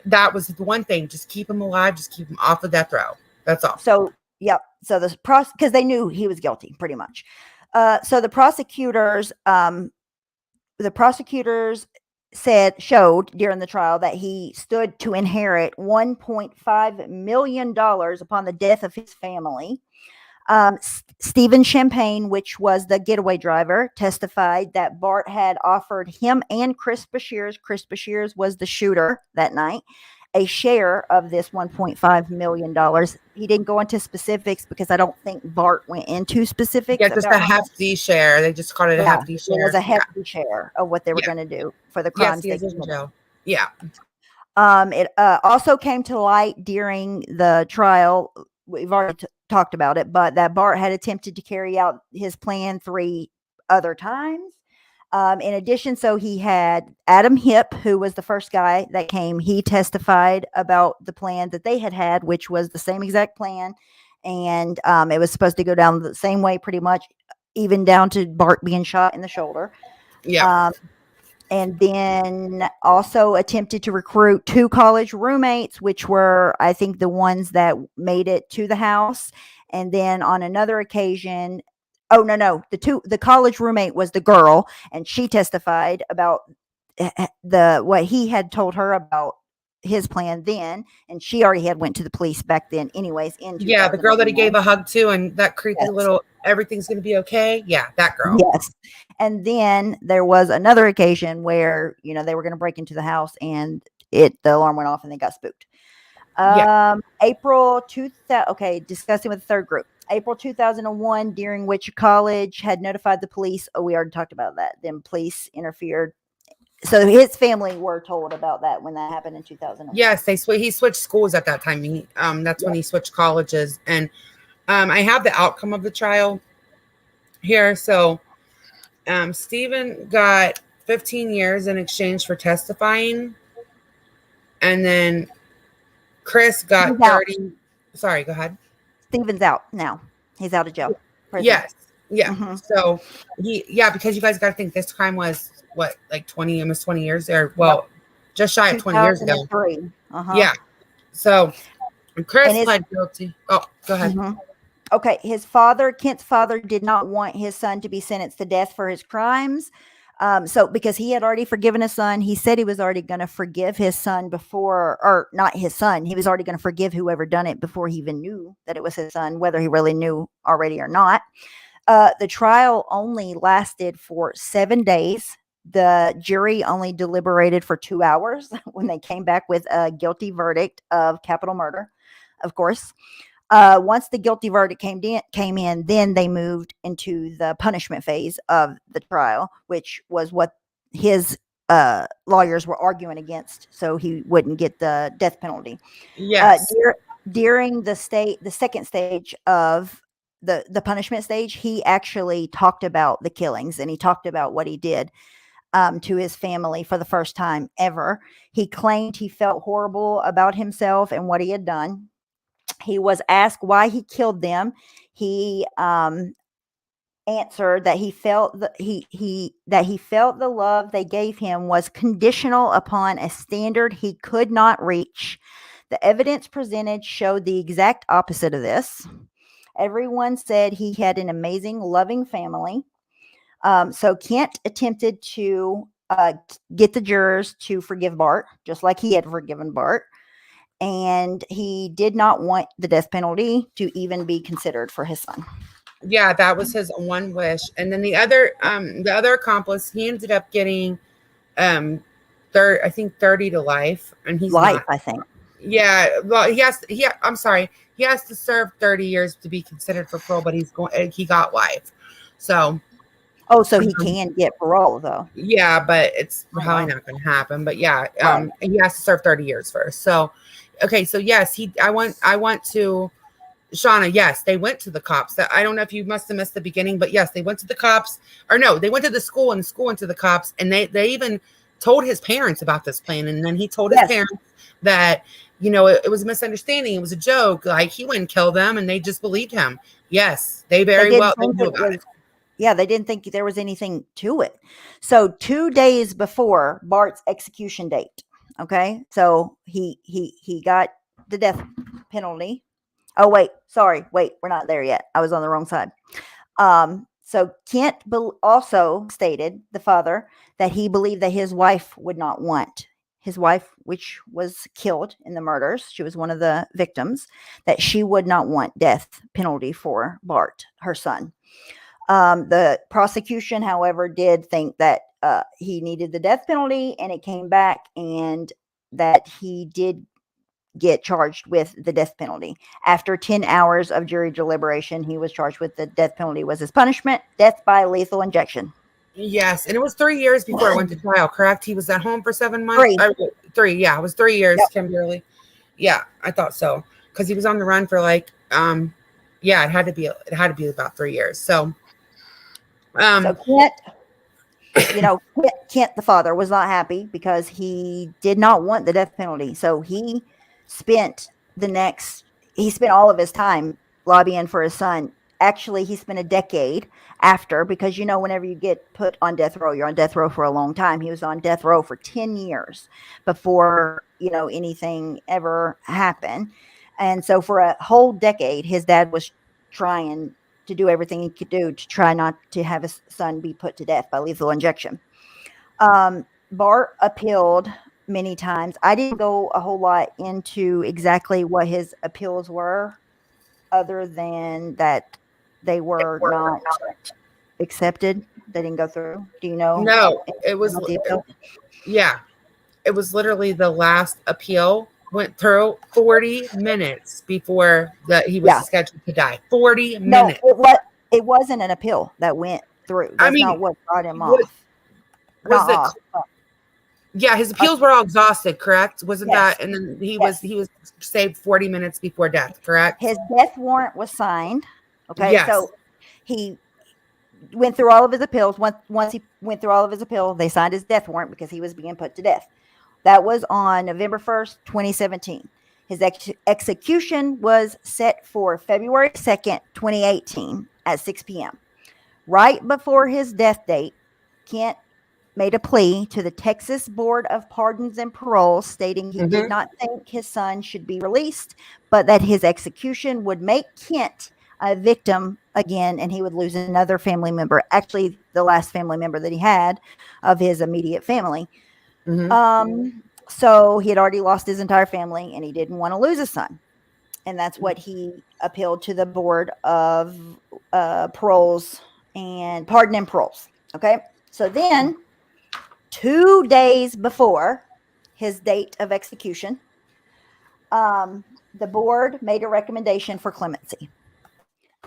that was the one thing: just keep him alive, just keep him off the death row. That's all. So yep. So because they knew he was guilty, pretty much. So the prosecutors showed during the trial that he stood to inherit $1.5 million upon the death of his family. Stephen Champagne, which was the getaway driver, testified that Bart had offered him and Chris Bashirs was the shooter that night, a share of this $1.5 million. He didn't go into specifics because I don't think Bart went into specifics Yeah, just about a hefty share. They just called it a yeah, hefty it was share. a Yeah. hefty share of what they were Yeah. going to do for the Yes, crimes he they is in committed. jail. Yeah. It also came to light during the trial. We've already talked about it, but that Bart had attempted to carry out his plan 3 other times. In addition, so he had Adam Hip, who was the first guy that came. He testified about the plan that they had, which was the same exact plan, and it was supposed to go down the same way, pretty much, even down to Bart being shot in the shoulder. Yeah. And then also attempted to recruit 2 college roommates, which were, I think, the ones that made it to the house. And then on another occasion, oh no, the college roommate was the girl, and she testified about the what he had told her about his plan then, and she already had went to the police back then, anyways, in Yeah, the girl that he gave 2001. a hug to and that creepy Yes. little everything's gonna be okay. Yeah, that girl. Yes. And then there was another occasion where, they were going to break into the house and the alarm went off and they got spooked. Yeah. April 2000. Okay, discussing with the third group. April 2001, during which college had notified the police. Oh, we already talked about that. Then police interfered. So his family were told about that when that happened in 2001. Yes, he switched schools at that time. That's when he switched colleges. And I have the outcome of the trial here. So Stephen got 15 years in exchange for testifying. And then Chris got 30. Sorry, go ahead. Stephen's out now. He's out of jail. Prison. Yes. Yeah. Mm-hmm. So because you guys got to think this crime was what, like 20, almost 20 years there. Well, just shy of 20 years ago. Uh-huh. Yeah. So Chris pled guilty. Oh, go ahead. Mm-hmm. Okay. Kent's father, did not want his son to be sentenced to death for his crimes. So because he had already forgiven his son, he said he was already going to forgive his son or not his son. He was already going to forgive whoever done it before he even knew that it was his son, whether he really knew already or not. The trial only lasted for 7 days. The jury only deliberated for 2 hours when they came back with a guilty verdict of capital murder, of course. Once the guilty verdict came in, then they moved into the punishment phase of the trial, which was what his lawyers were arguing against, so he wouldn't get the death penalty. Yes. During the second stage of the punishment stage, he actually talked about the killings and he talked about what he did. to his family for the first time ever. He claimed he felt horrible about himself and what he had done. He was asked why he killed them. He answered that he felt the love they gave him was conditional upon a standard he could not reach. The evidence presented showed the exact opposite of this. Everyone said he had an amazing, loving family. So Kent attempted to get the jurors to forgive Bart, just like he had forgiven Bart. And he did not want the death penalty to even be considered for his son. Yeah, that was his one wish. And then the other accomplice, he ended up getting I think 30 to life, and he's Life, not. I think. Yeah, well, I'm sorry, he has to serve 30 years to be considered for parole, but he got life. So Oh, so he can get parole though. yeah, but it's probably wow. not going to happen. But yeah, Right. he has to serve 30 years first. So okay, so yes, I want to Shauna, yes, they went to the cops. I don't know if you must have missed the beginning, but yes, they went to the cops. Or no, they went to the school, and the school went to the cops, and they even told his parents about this plan. And then he told his parents that, it was a misunderstanding. It was a joke. Like, he wouldn't kill them, and they just believed him. Yes, they very well knew about it. Yeah, they didn't think there was anything to it. So 2 days before Bart's execution date, okay, so he got the death penalty. Oh, wait, we're not there yet. I was on the wrong side. So Kent also stated, the father, that he believed that his wife would not want his wife, which was killed in the murders. She was one of the victims, that she would not want death penalty for Bart, her son. The prosecution, however, did think that he needed the death penalty, and it came back, and that he did get charged with the death penalty. After 10 hours of jury deliberation, he was charged with the death penalty was his punishment, death by lethal injection. Yes, and it was 3 years before I went to trial, correct? He was at home for 7 months? 3, yeah, it was 3 years, yep. Kimberly. Yeah, I thought so. Because he was on the run for it had to be about 3 years. So Kent, Kent, the father, was not happy because he did not want the death penalty. So he spent all of his time lobbying for his son. Actually, he spent a decade after, because whenever you get put on death row, you're on death row for a long time. He was on death row for 10 years before anything ever happened. And so for a whole decade, his dad was trying to do everything he could do to try not to have his son be put to death by lethal injection. Bart appealed many times. I didn't go a whole lot into exactly what his appeals were, other than that they were not accepted. They didn't go through. Do you know? No, it was it was literally the last appeal went through 40 minutes before he was scheduled to die. 40 minutes. It wasn't an appeal that went through. That's not what brought him off. Yeah, his appeals were all exhausted, correct? Wasn't that? And then he was saved 40 minutes before death, correct? His death warrant was signed. Okay, so he went through all of his appeals. Once he went through all of his appeals, they signed his death warrant because he was being put to death. That was on November 1st, 2017. His execution was set for February 2nd, 2018 at 6 p.m. Right before his death date, Kent made a plea to the Texas Board of Pardons and Parole, stating he did not think his son should be released, but that his execution would make Kent a victim again, and he would lose another family member, actually the last family member that he had of his immediate family. So he had already lost his entire family, and he didn't want to lose his son. And that's what he appealed to the Board of Paroles and Pardon and Paroles. Okay. So then 2 days before his date of execution, the board made a recommendation for clemency,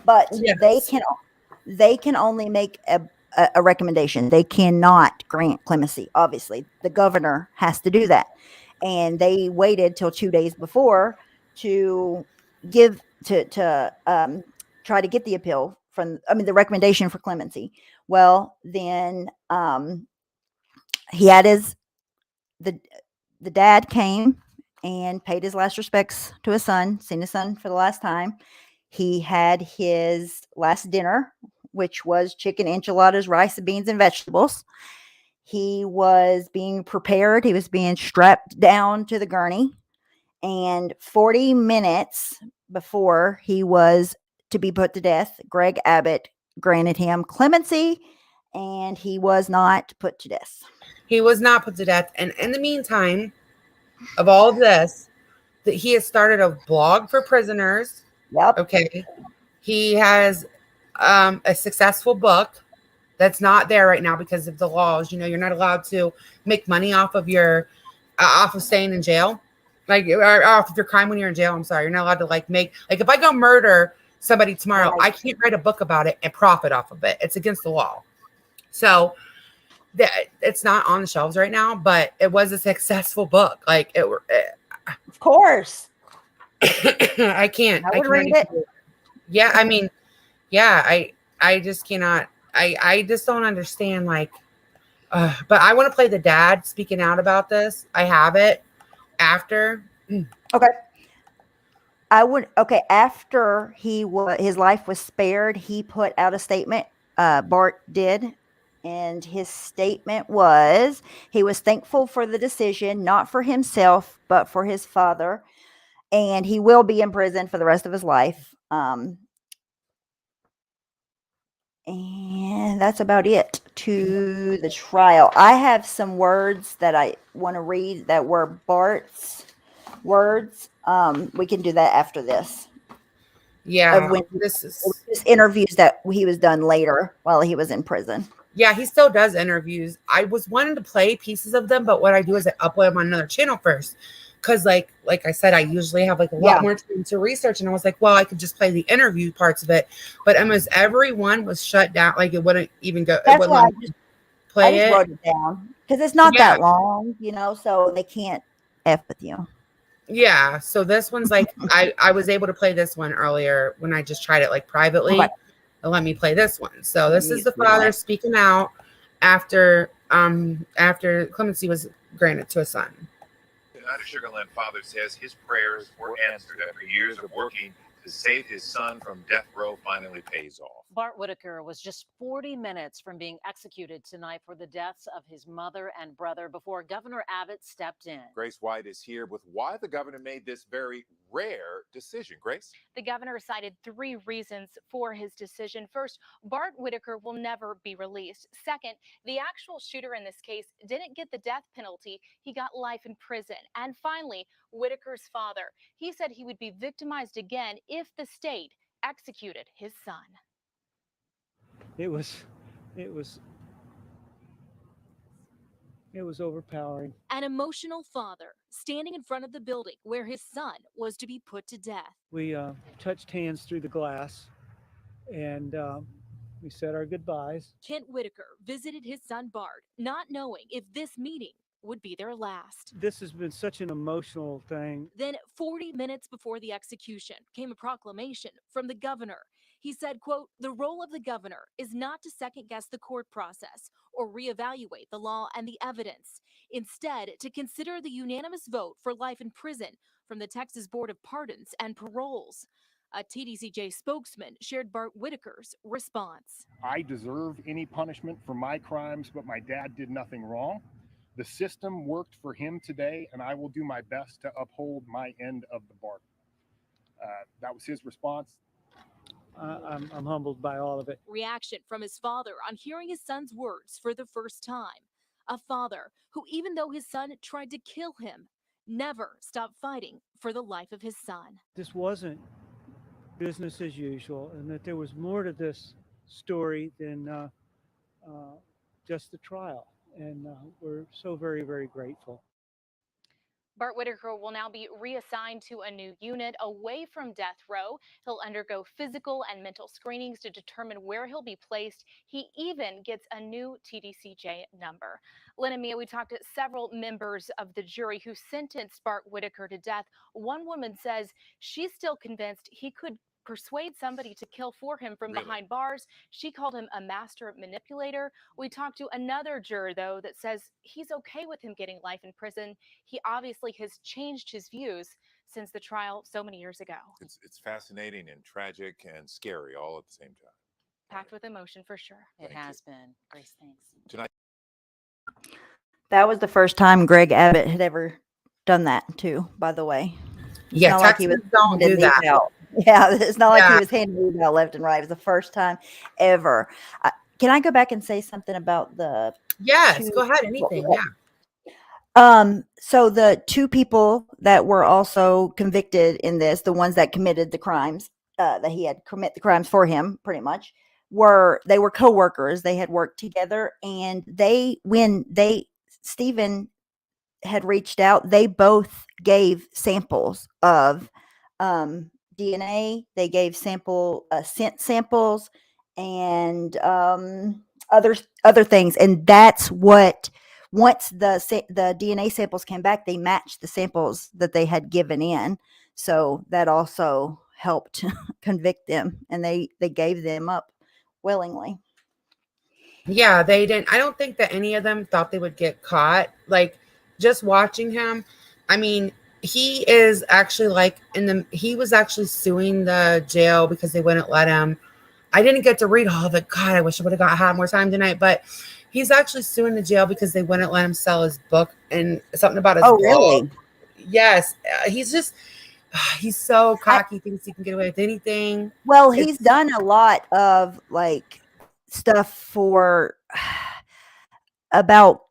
but they can only make a recommendation. They cannot grant clemency. Obviously, the governor has to do that, and they waited till 2 days before to try to get the appeal the recommendation for clemency. Well, then He had his the the dad came and paid his last respects to his son, seen his son for the last time. He had his last dinner, which was chicken enchiladas, rice, beans, and vegetables. He was being prepared. He was being strapped down to the gurney. And 40 minutes before he was to be put to death, Greg Abbott granted him clemency and he was not put to death. He was not put to death. And in the meantime of all of this, that he has started a blog for prisoners. Yep. Okay. He has a successful book that's not there right now because of the laws. You know, you're not allowed to make money off of your off of staying in jail, like or off of your crime when you're in jail. I'm sorry, you're not allowed to like make like if I go murder somebody tomorrow, Right. I can't write a book about it and profit off of it. It's against the law. So it's not on the shelves right now, but it was a successful book. Like Of course. I can't. I I would cannot read even it. do it. Yeah, I mean, yeah, I just cannot. I just don't understand. Like, but I want to play the dad speaking out about this. I have it after. Okay. After his life was spared, he put out a statement. Bart did, and his statement was he was thankful for the decision, not for himself, but for his father, and he will be in prison for the rest of his life. And that's about it to the trial. I have some words that I want to read that were Bart's words. We can do that after this. Yeah, When this is. just interviews that he was done later while he was in prison. Yeah, he still does interviews. I was wanting to play pieces of them, but what I do is I upload them on another channel first. Cause like I said, I usually have like a lot more time to research. And I was like, well, I could just play the interview parts of it. But almost every one was shut down. Like it wouldn't even go, it That's wouldn't why let me I play just it. wrote it down because it's not Yeah. that long, so they can't F with you. Yeah. So this one's like I was able to play this one earlier when I just tried it like privately. Okay. And let me play this one. So Let this me is the get on father it. speaking out after clemency was granted to his son. United Sugarland father says his prayers were answered after years of working to save his son from death row finally pays off. Bart Whitaker was just 40 minutes from being executed tonight for the deaths of his mother and brother before Governor Abbott stepped in. Grace White is here with why the governor made this very rare decision. Grace? The governor cited 3 reasons for his decision. First, Bart Whitaker will never be released. Second, the actual shooter in this case didn't get the death penalty. He got life in prison. And finally, Whitaker's father. He said he would be victimized again if the state executed his son. It was overpowering. An emotional father standing in front of the building where his son was to be put to death. We touched hands through the glass, and we said our goodbyes. Kent Whitaker visited his son Bart, not knowing if this meeting would be their last. This has been such an emotional thing. Then 40 minutes before the execution came a proclamation from the governor. He said, quote, "The role of the governor is not to second guess the court process or reevaluate the law and the evidence. Instead, to consider the unanimous vote for life in prison from the Texas Board of Pardons and Paroles." A TDCJ spokesman shared Bart Whitaker's response. I deserve any punishment for my crimes, but my dad did nothing wrong. The system worked for him today, and I will do my best to uphold my end of the bargain. That was his response. I'm humbled by all of it. Reaction from his father on hearing his son's words for the first time. A father who, even though his son tried to kill him, never stopped fighting for the life of his son. This wasn't business as usual, and that there was more to this story than just the trial. And we're so very, very grateful. Bart Whitaker will now be reassigned to a new unit away from death row. He'll undergo physical and mental screenings to determine where he'll be placed. He even gets a new TDCJ number. Lynn and Mia, we talked to several members of the jury who sentenced Bart Whitaker to death. One woman says she's still convinced he could persuade somebody to kill for him from Really? behind bars. She called him a master manipulator. We talked to another juror, though, that says he's okay with him getting life in prison. He obviously has changed his views since the trial so many years ago. It's fascinating and tragic and scary all at the same time. Packed with emotion for sure. It has been. Grace, thanks. Tonight. That was the first time Greg Abbott had ever done that, too, by the way. It's Yeah, not like he was Texans don't do handing these that. out. Yeah, it's not like he Yeah. was handing these out left and right. It was the first time ever. Can I go back and say something about the Yes, two go ahead. Anything. Yeah. So the two people that were also convicted in this, the ones that committed the crimes, that he had commit the crimes for him, pretty much, were co-workers. They had worked together, and when Stephen had reached out, they both gave samples of DNA. They gave scent samples and other things, and that's what. Once the DNA samples came back, they matched the samples that they had given in, so that also helped convict them, and they gave them up willingly. Yeah, they didn't. I don't think that any of them thought they would get caught. Like, just watching him, I mean, he is actually he was actually suing the jail because they wouldn't let him. I didn't get to read all of it. God, I wish I would have had more time tonight, but he's actually suing the jail because they wouldn't let him sell his book and something about his Oh, blog. really? Yes. He's so cocky, thinks he can get away with anything. Well, he's done a lot of like stuff for about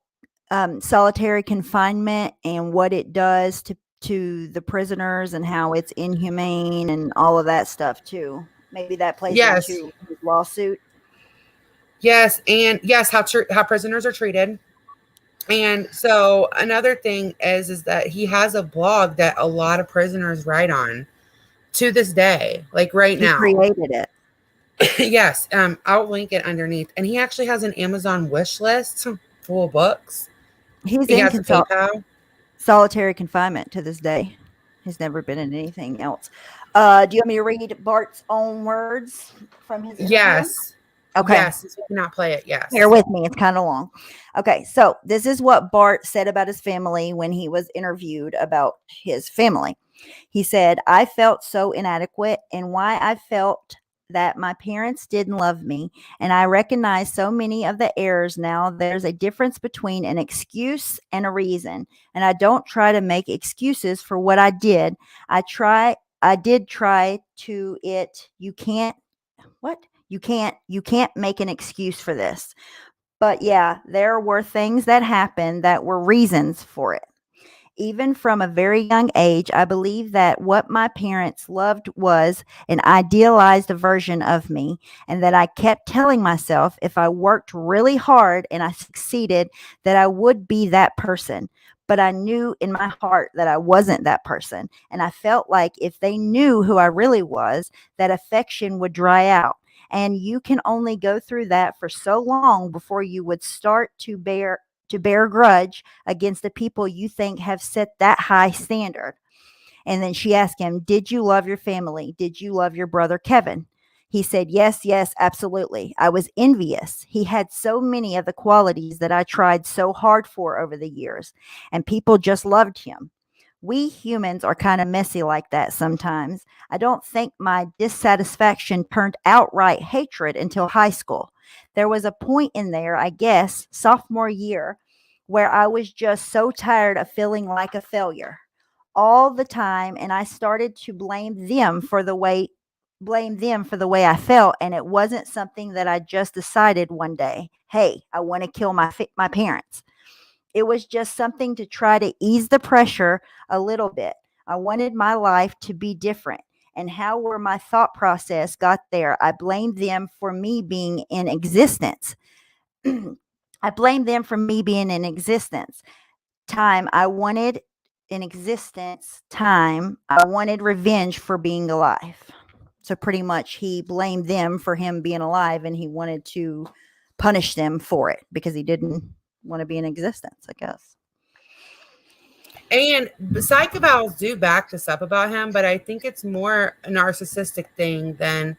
solitary confinement and what it does to the prisoners and how it's inhumane and all of that stuff too. Maybe that plays into his lawsuit. Yes, and yes, how prisoners are treated. And so another thing is that he has a blog that a lot of prisoners write on to this day, like right now. He created it. Yes, I'll link it underneath. And he actually has an Amazon wish list full of books. He has a PayPal. Solitary confinement to this day. He's never been in anything else. Do you want me to read Bart's own words from his interview? Yes. Okay. Yes, we cannot play it. Yes. Bear with me. It's kind of long. Okay. So this is what Bart said about his family when he was interviewed about his family. He said, "I felt so inadequate, and why I felt that my parents didn't love me. And I recognize so many of the errors now. There's a difference between an excuse and a reason. And I don't try to make excuses for what I did. I did try to it. You can't make an excuse for this. But yeah, there were things that happened that were reasons for it. Even from a very young age, I believe that what my parents loved was an idealized version of me, and that I kept telling myself if I worked really hard and I succeeded, that I would be that person. But I knew in my heart that I wasn't that person, and I felt like if they knew who I really was, that affection would dry out. And you can only go through that for so long before you would start to bear grudge against the people you think have set that high standard." And then she asked him, "Did you love your family? Did you love your brother Kevin?" He said, "Yes, absolutely. I was envious. He had so many of the qualities that I tried so hard for over the years, and people just loved him. We humans are kind of messy like that sometimes. I don't think my dissatisfaction turned outright hatred until high school. There was a point in there, I guess, sophomore year, where I was just so tired of feeling like a failure all the time, and I started to blame them for the way I felt, and it wasn't something that I just decided one day, hey, I want to kill my parents. It was just something to try to ease the pressure a little bit. I wanted my life to be different. And however my thought process got there, I blamed them for me being in existence. I blamed them for me being in existence. I wanted revenge for being alive." So pretty much he blamed them for him being alive, and he wanted to punish them for it because he didn't want to be in existence, I guess. And psych evals do back this up about him, but I think it's more a narcissistic thing than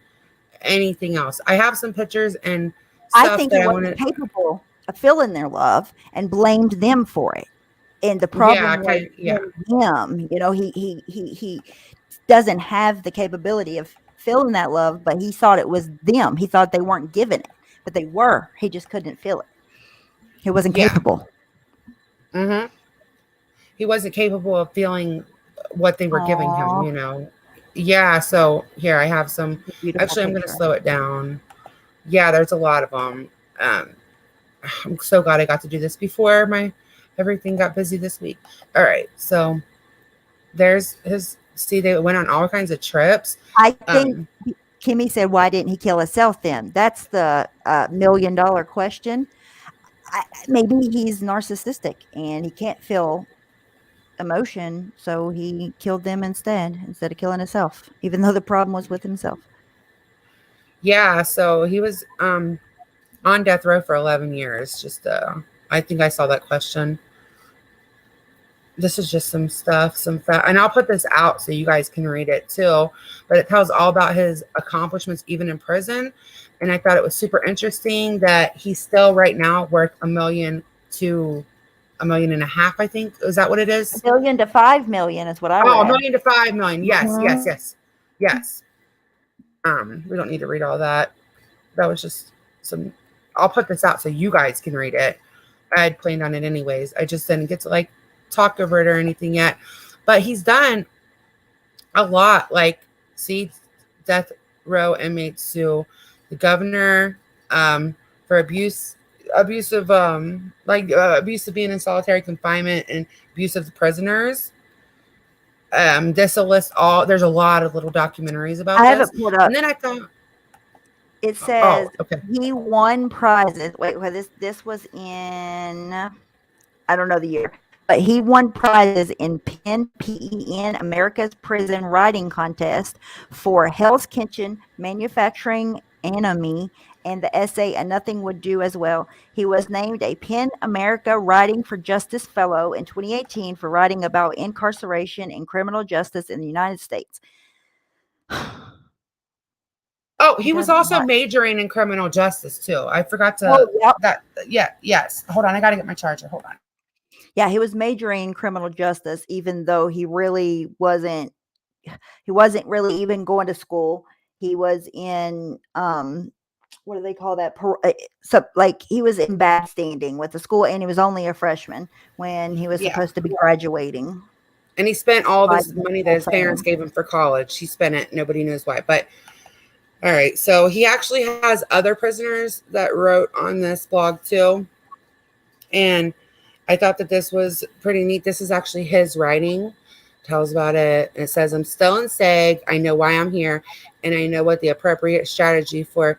anything else. I have some pictures and I stuff think he that I want wasn't to. capable of feeling their love and blamed them for it. And the Yeah, problem was yeah, in him. You know, he doesn't have the capability of feeling that love, but he thought it was them. He thought they weren't giving it, but they were. He just couldn't feel it. He wasn't yeah. capable. Hmm. He wasn't capable of feeling what they were giving him. Aw, You know. Yeah. So here I have some. it's a beautiful Actually, I'm going to picture. slow it down. Yeah, there's a lot of them. I'm so glad I got to do this before my everything got busy this week. All right, so there's his. See, they went on all kinds of trips. I think Um, Kimmy said, "Why didn't he kill himself then?" That's the $1 million question. Maybe he's narcissistic and he can't feel emotion, so he killed them instead of killing himself, even though the problem was with himself. yeah, so he was on death row for 11 years. Just I think I saw that question. This is just some stuff, and I'll put this out so you guys can read it too. But it tells all about his accomplishments even in prison, and I thought it was super interesting that he's still right now worth $1 million to $1.5 million. I think is that what it A is? million to 5 million is what I Oh, $1 read. million to $5 million. Yes, yes, Mhm. yes, yes. We don't need to read all that. That was just some. I'll put this out so you guys can read it. I had planned on it anyways. I just didn't get to like talk over it or anything yet. But he's done a lot. Like, see, death row inmates sue the governor for abuse of abuse of being in solitary confinement and abuse of the prisoners. This will list all. There's a lot of little documentaries about I this, haven't pulled and up. then I thought, It oh, says okay, he won prizes. Wait, well, this was in, I don't know the year, but he won prizes in PEN, America's Prison Writing Contest, for Hell's Kitchen, Manufacturing Enemy, and the essay "A Nothing Would Do" as well. He was named a PEN America Writing for Justice Fellow in 2018 for writing about incarceration and criminal justice in the United States. oh, He he was does also not. majoring in criminal justice too. I forgot Oh, to yep. that. Yeah, yes. Hold on, I gotta get my charger. Hold on. Yeah, he was majoring in criminal justice, even though he wasn't really even going to school. He was in, what do they call that? So, like, he was in bad standing with the school, and he was only a freshman when he was Yeah, supposed to be graduating. and he spent all By this the money that whole his parents thing. gave him for college. He spent it. Nobody knows why. But all right, so he actually has other prisoners that wrote on this blog too, and I thought that this was pretty neat. This is actually his writing. Tells about it. And it says, I'm still in SAG. I know why I'm here. And I know what the appropriate strategy for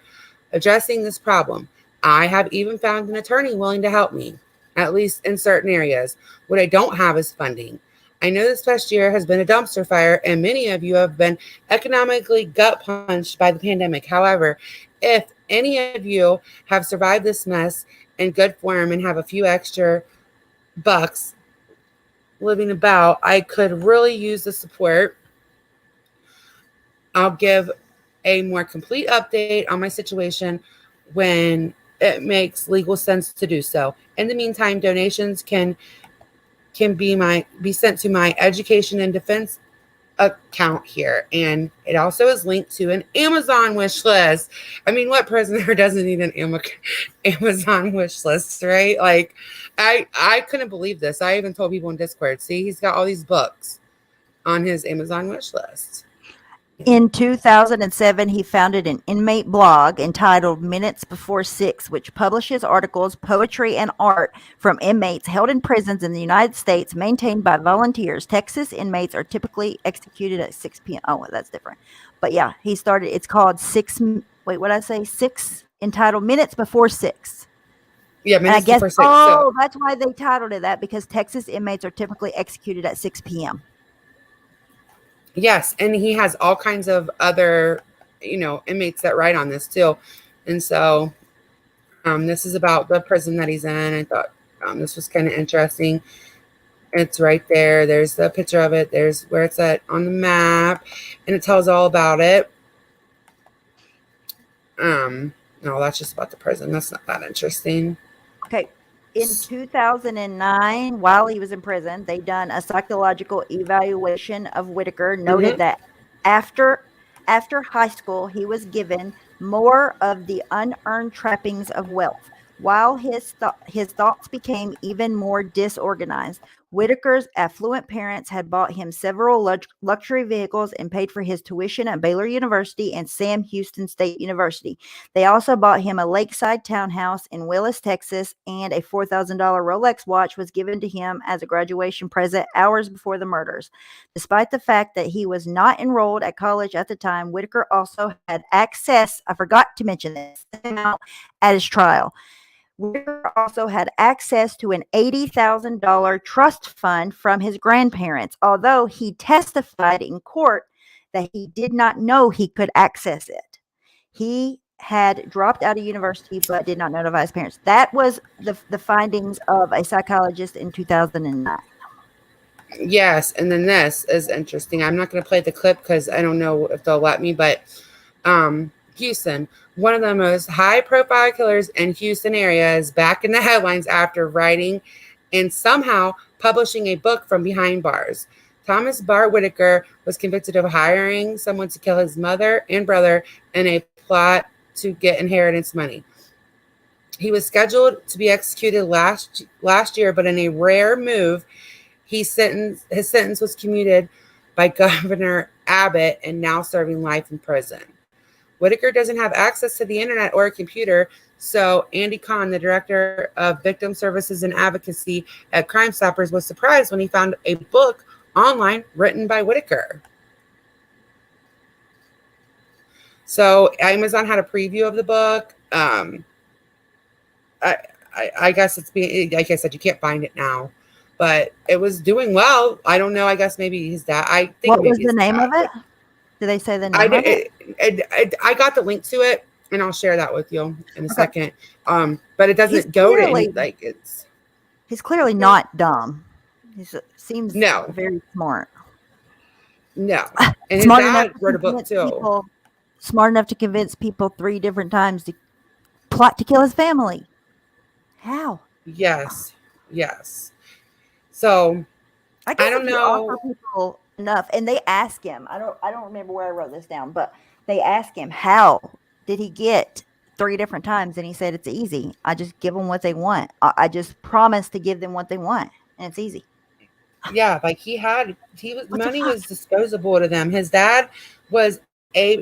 addressing this problem. I have even found an attorney willing to help me, at least in certain areas. What I don't have is funding. I know this past year has been a dumpster fire, and many of you have been economically gut punched by the pandemic. However, if any of you have survived this mess in good form and have a few extra bucks living about, I could really use the support. I'll give a more complete update on my situation when it makes legal sense to do so. In the meantime, donations can be sent to my education and defense account here, and it also is linked to an Amazon wish list. I mean, what prisoner doesn't need an Amazon wish list, right? Like, I couldn't believe this. I even told people in Discord, see, he's got all these books on his Amazon wish list. In 2007, he founded an inmate blog entitled Minutes Before 6, which publishes articles, poetry, and art from inmates held in prisons in the United States maintained by volunteers. Texas inmates are typically executed at 6 p.m. Oh, that's different. But yeah, he started, it's called wait, what did I say? 6, entitled Minutes Before 6. Yeah, And I Minutes guess, Before 6. So that's why they titled it that, because Texas inmates are typically executed at 6 p.m. yes, and he has all kinds of other, inmates that write on this too. And so this is about the prison that he's in. I thought this was kind of interesting. It's right there. There's the picture of it. There's where it's at on the map, and it tells all about it. No, that's just about the prison. That's not that interesting. Okay. In 2009, while he was in prison, they done a psychological evaluation of Whitaker, noted that after high school, he was given more of the unearned trappings of wealth. While his thoughts became even more disorganized, Whitaker's affluent parents had bought him several luxury vehicles and paid for his tuition at Baylor University and Sam Houston State University. They also bought him a lakeside townhouse in Willis, Texas, and a $4,000 Rolex watch was given to him as a graduation present hours before the murders. Despite the fact that he was not enrolled at college at the time, Whitaker also had access, I forgot to mention this, at his trial. Whitaker also had access to an $80,000 trust fund from his grandparents, although he testified in court that he did not know he could access it. He had dropped out of university but did not notify his parents. That was the findings of a psychologist in 2009. Yes, and then this is interesting. I'm not going to play the clip because I don't know if they'll let me, but Houston, one of the most high-profile killers in Houston area, is back in the headlines after writing and somehow publishing a book from behind bars. Thomas Bart Whitaker was convicted of hiring someone to kill his mother and brother in a plot to get inheritance money. He was scheduled to be executed last year, but in a rare move, his sentence was commuted by Governor Abbott and now serving life in prison. Whitaker doesn't have access to the internet or a computer, so Andy Kahn, the director of victim services and advocacy at Crime Stoppers, was surprised when he found a book online written by Whitaker. So Amazon had a preview of the book. I guess it's being, like I said, you can't find it now, but it was doing well. I don't know. I guess maybe his dad. I think. What was the name of it? Did they say the name of it? I got the link to it, and I'll share that with you in a second. But it doesn't go to any, like it's. He's clearly not dumb. He seems very smart. No, and his dad wrote a book too. Smart enough to convince people 3 different times to plot to kill his family. How? Yes. So I guess don't know. Offer people enough, and they ask him. I don't remember where I wrote this down, but they ask him how did he get 3 different times, and he said it's easy. I just give them what they want. I just promise to give them what they want, and it's easy. Yeah, like money was disposable to them. His dad had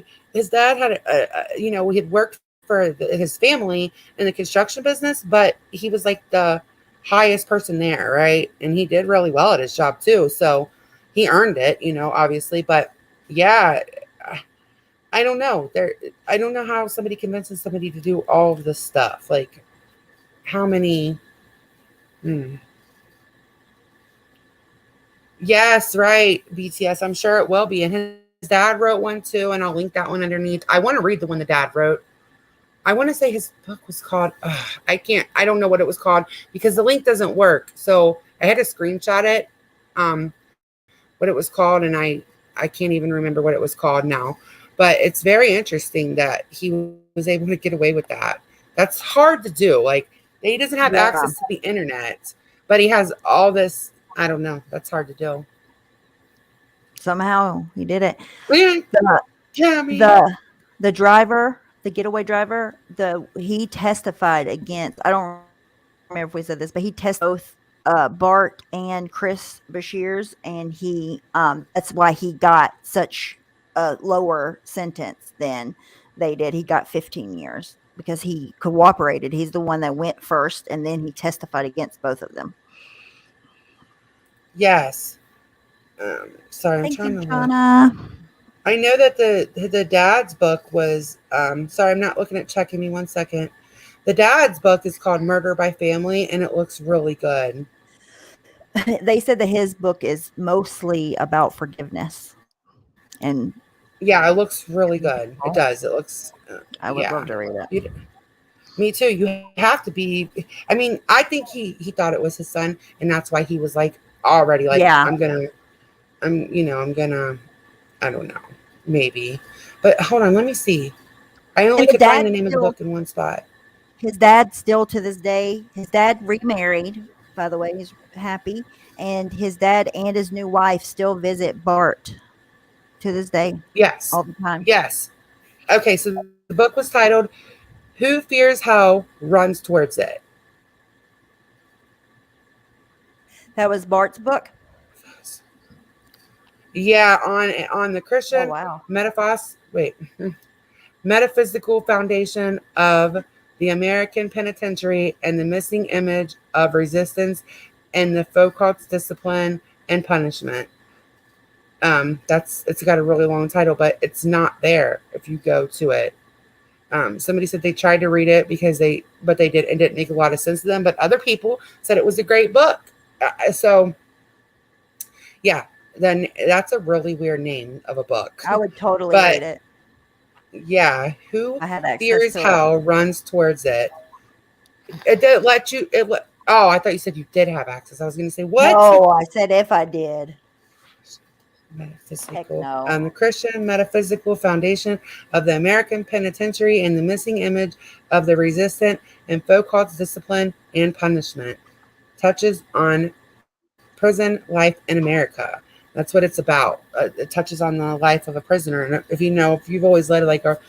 he had worked for his family in the construction business, but he was like the highest person there, right? And he did really well at his job too, so he earned it, obviously. But yeah, I don't know. I don't know how somebody convinces somebody to do all of this stuff. Like, how many? Yes, right. BTS. I'm sure it will be. And his dad wrote one too, and I'll link that one underneath. I want to read the one the dad wrote. I want to say his book was called, I don't know what it was called because the link doesn't work. So I had to screenshot it, what it was called. And I can't even remember what it was called now, but it's very interesting that he was able to get away with that. That's hard to do. Like, he doesn't have access to the internet, but he has all this. I don't know. That's hard to do. Somehow he did it. The driver, the getaway driver, he testified against, I don't remember if we said this, but he tested both Bart and Chris Bashir's, and he that's why he got such a lower sentence than they did. He got 15 years because he cooperated. He's the one that went first, and then he testified against both of them. Yes. Sorry, I'm Thank trying you, to Jonna. look. I know that the dad's book was sorry, I'm not looking at check. Give me 1 second. The dad's book is called Murder by Family, and it looks really good. They said that his book is mostly about forgiveness. And yeah, it looks really good. It does. It looks I would love to read it. Me too. You have to be. I mean, I think he thought it was his son, and that's why he was like already. Like Yeah. I'm gonna, I don't know, maybe. But hold on, let me see. I only And the could find dad the name of the still, book in one spot. his dad still to this day, his dad remarried, by the way, he's happy. And his dad and his new wife still visit Bart to this day, Yes, all the time. yes. Okay, so the book was titled "Who Fears Hell Runs Towards It." That was Bart's book. Yeah, on the Oh, Christian wow. metaphysical foundation of the American penitentiary and the missing image of resistance and the Foucault's discipline and punishment. It's got a really long title, but it's not there if you go to it. Somebody said they tried to read it but they didn't make a lot of sense to them. But other people said it was a great book. So yeah, then that's a really weird name of a book. I would totally But read it. yeah, who I had access fears to it. hell runs towards it. It didn't let you. Oh, I thought you said you did have access. I was going to say what? No, I said if I did. Heck Metaphysical, no. the Christian metaphysical foundation of the American penitentiary and the missing image of the resistant and Foucault's discipline and punishment touches on prison life in America. That's what it's about. It touches on the life of a prisoner, and if you've always led like a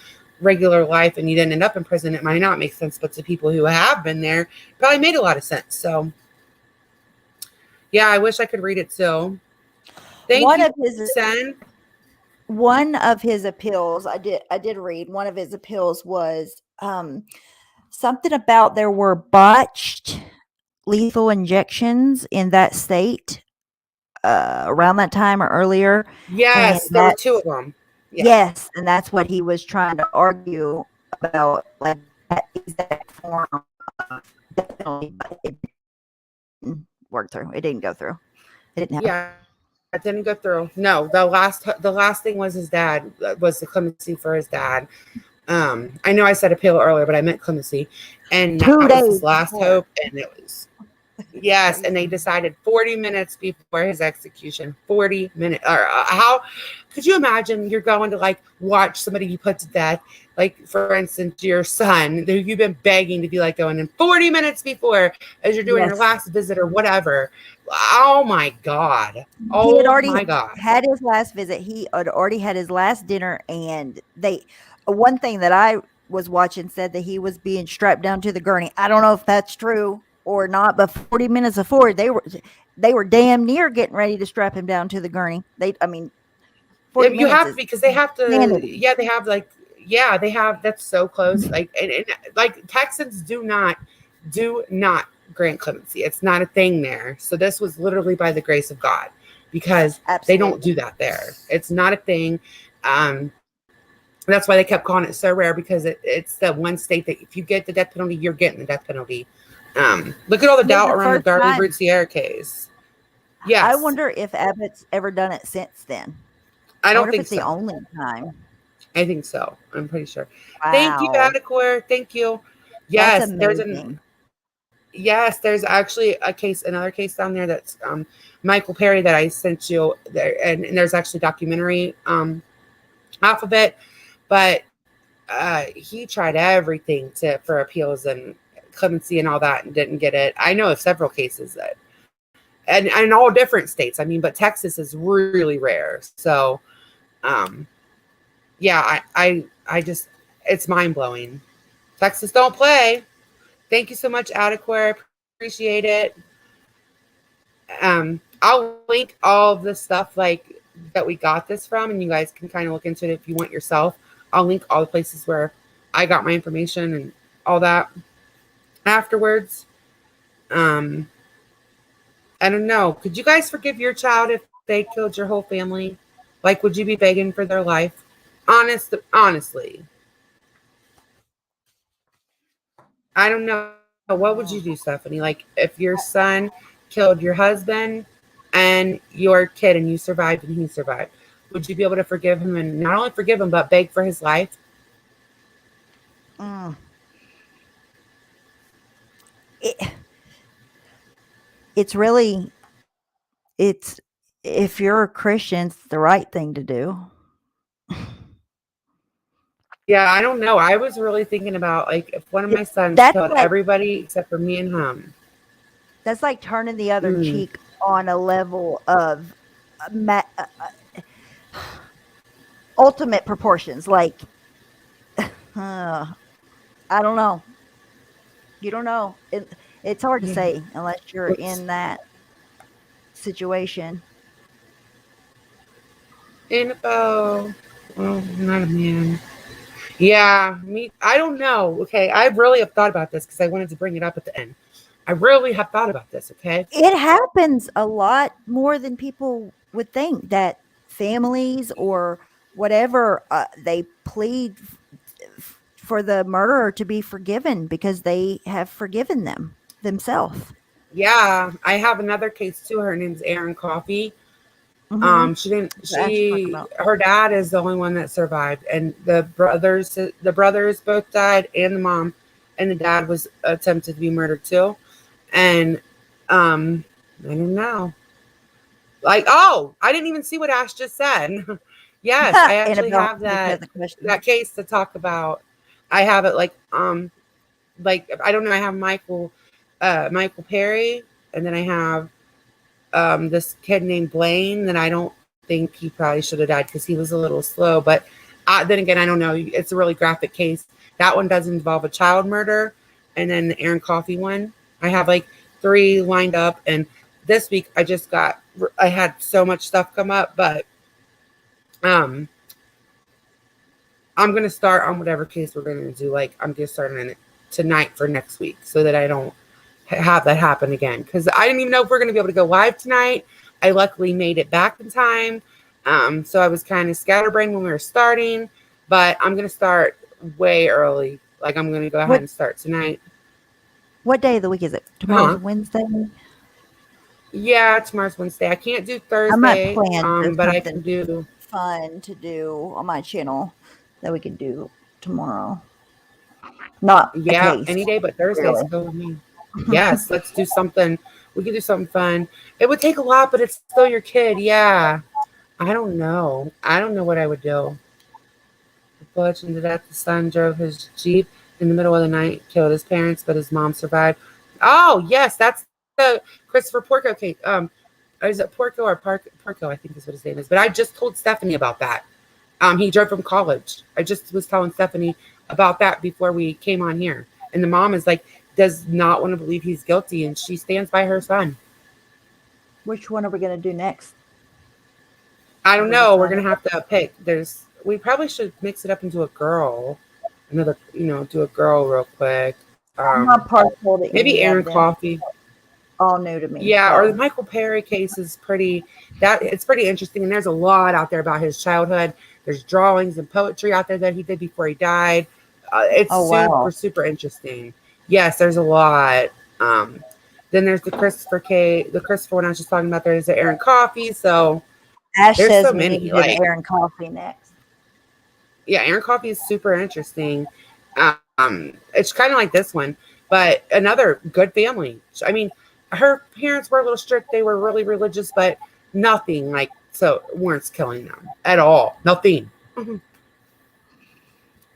regular life and you didn't end up in prison, it might not make sense. But to people who have been there, it probably made a lot of sense. So, yeah, I wish I could read it too. Thank One you, of his Sen. one of his appeals, I did read, one of his appeals was something about there were botched lethal injections in that state around that time or earlier. And Yes, there were two of them. Yeah. yes, and that's what he was trying to argue about, like that exact form of death penalty, but it didn't work through. It didn't go through. It didn't happen. Yeah, it didn't go through. No, the last thing was his dad, was the clemency for his dad. I know I said appeal earlier, but I meant clemency, and 2 that was his days last before. hope. And it was yes, and they Crazy. decided 40 minutes before his execution. 40 minutes. Or how could you imagine you're going to like watch somebody you put to death, like for instance your son, who you've been begging to be like going in 40 minutes before as you're doing your Yes. last visit or whatever. Oh my God. He had Oh already my God. had his last visit. He had already had his last dinner, and one thing that I was watching said that he was being strapped down to the gurney. I don't know if that's true or not, but 40 minutes before they were damn near getting ready to strap him down to the gurney. 40 You minutes have to is because they have to. insanity. Yeah, they have like. Yeah, they have. That's so close. Like and like Texans do not grant clemency. It's not a thing there. So this was literally by the grace of God, because they don't Absolutely. do that there. It's not a thing. That's why they kept calling it so rare, because it's the one state that if you get the death penalty, you're getting the death penalty. Look at all the This is doubt the around the first Darby time. Root Sierra case. I Yes, wonder if Abbott's ever done it since then. I I don't wonder if think it's the so. only time. I think so. I'm pretty sure. Thank you, Wow. Adequate. Thank you. That's Yes, amazing. there's actually another case down there that's Michael Perry that I sent you there, and there's actually a documentary off of it, but he tried everything for appeals and clemency and all that and didn't get it. I know of several cases that, and in all different states. I mean, but Texas is really rare. So, yeah, I just, it's mind blowing. Texas don't play. Thank you so much, Adequate. Appreciate it. I'll link all of the stuff like that we got this from, and you guys can kind of look into it if you want yourself. I'll link all the places where I got my information and all that afterwards. I don't know. Could you guys forgive your child if they killed your whole family? Like, would you be begging for their life? Honestly, I don't know. What would you do, Stephanie? Like, if your son killed your husband and your kid and you survived and he survived, would you be able to forgive him, and not only forgive him, but beg for his life? Mm. It, it's really it's if you're a Christian, it's the right thing to do. Yeah, I don't know. I was really thinking about like if one of my sons That's killed like everybody except for me and him. that's like turning the other Mm. cheek on a level of ultimate proportions. Like, I don't know. You don't know. It's hard to Yeah. say unless you're Oops. in that situation. Annabelle. Oh, not a man. Yeah, me. I don't know. Okay, I really have thought about this because I wanted to bring it up at the end. I really have thought about this. Okay. It happens a lot more than people would think that families or whatever they plead for the murderer to be forgiven because they have forgiven them themselves. Yeah, I have another case too. Her name's Erin Coffey. Mm-hmm. She didn't. That's what I'm talking about. Her dad is the only one that survived, and the brothers both died, and the mom, and the dad was attempted to be murdered too. And I don't know. Like, oh, I didn't even see what Ash just said. Yes, I actually Annabelle, have because the question. that case to talk about. I have it like I don't know. I have Michael Perry, and then I have this kid named Blaine that I don't think he probably should have died because he was a little slow. But then again, I don't know. It's a really graphic case. That one does involve a child murder, and then the Aaron Coffey one. I have like 3 lined up, and this week I had so much stuff come up, but um, I'm gonna start on whatever case we're gonna do. Like I'm gonna start on it tonight for next week, so that I don't have that happen again, because I didn't even know if we're going to be able to go live tonight. I luckily made it back in time. So I was kind of scatterbrained when we were starting, but I'm going to start way early. Like I'm going to go ahead and start tonight. What day of the week is it? Tomorrow's Wednesday. Yeah, tomorrow's Wednesday. I can't do Thursday. I might plan but I can do fun to do on my channel that we can do tomorrow. Not a case. Any day but Thursdays. Really. Go with me. Yes, let's do something. We can do something fun. It would take a lot, but it's still your kid. Yeah. I don't know. I don't know what I would do. Unfortunately, that the son drove his Jeep in the middle of the night, killed his parents, but his mom survived. Oh, yes, that's the Christopher Porco case. Or is it Porco or Porco? I think is what his name is. But I just told Stephanie about that. He drove from college. I just was telling Stephanie about that before we came on here. And the mom is like, does not want to believe he's guilty, and she stands by her son. Which one are we going to do next? I don't know. We're gonna have to pick. We probably should mix it up into a girl. Do a girl real quick. I'm not partial to Maybe Aaron Coffey. All new to me. Yeah, so. or the Michael Perry case is it's pretty interesting, and there's a lot out there about his childhood. There's drawings and poetry out there that he did before he died. It's super interesting. Yes, there's a lot. Then there's the Christopher one I was just talking about. There's the Aaron Coffey. So Ash there's says so we many. need to do Aaron Coffey next. Yeah, Aaron Coffey is super interesting. It's kind of like this one, but another good family. I mean, her parents were a little strict. They were really religious, but nothing weren't killing them at all. Nothing.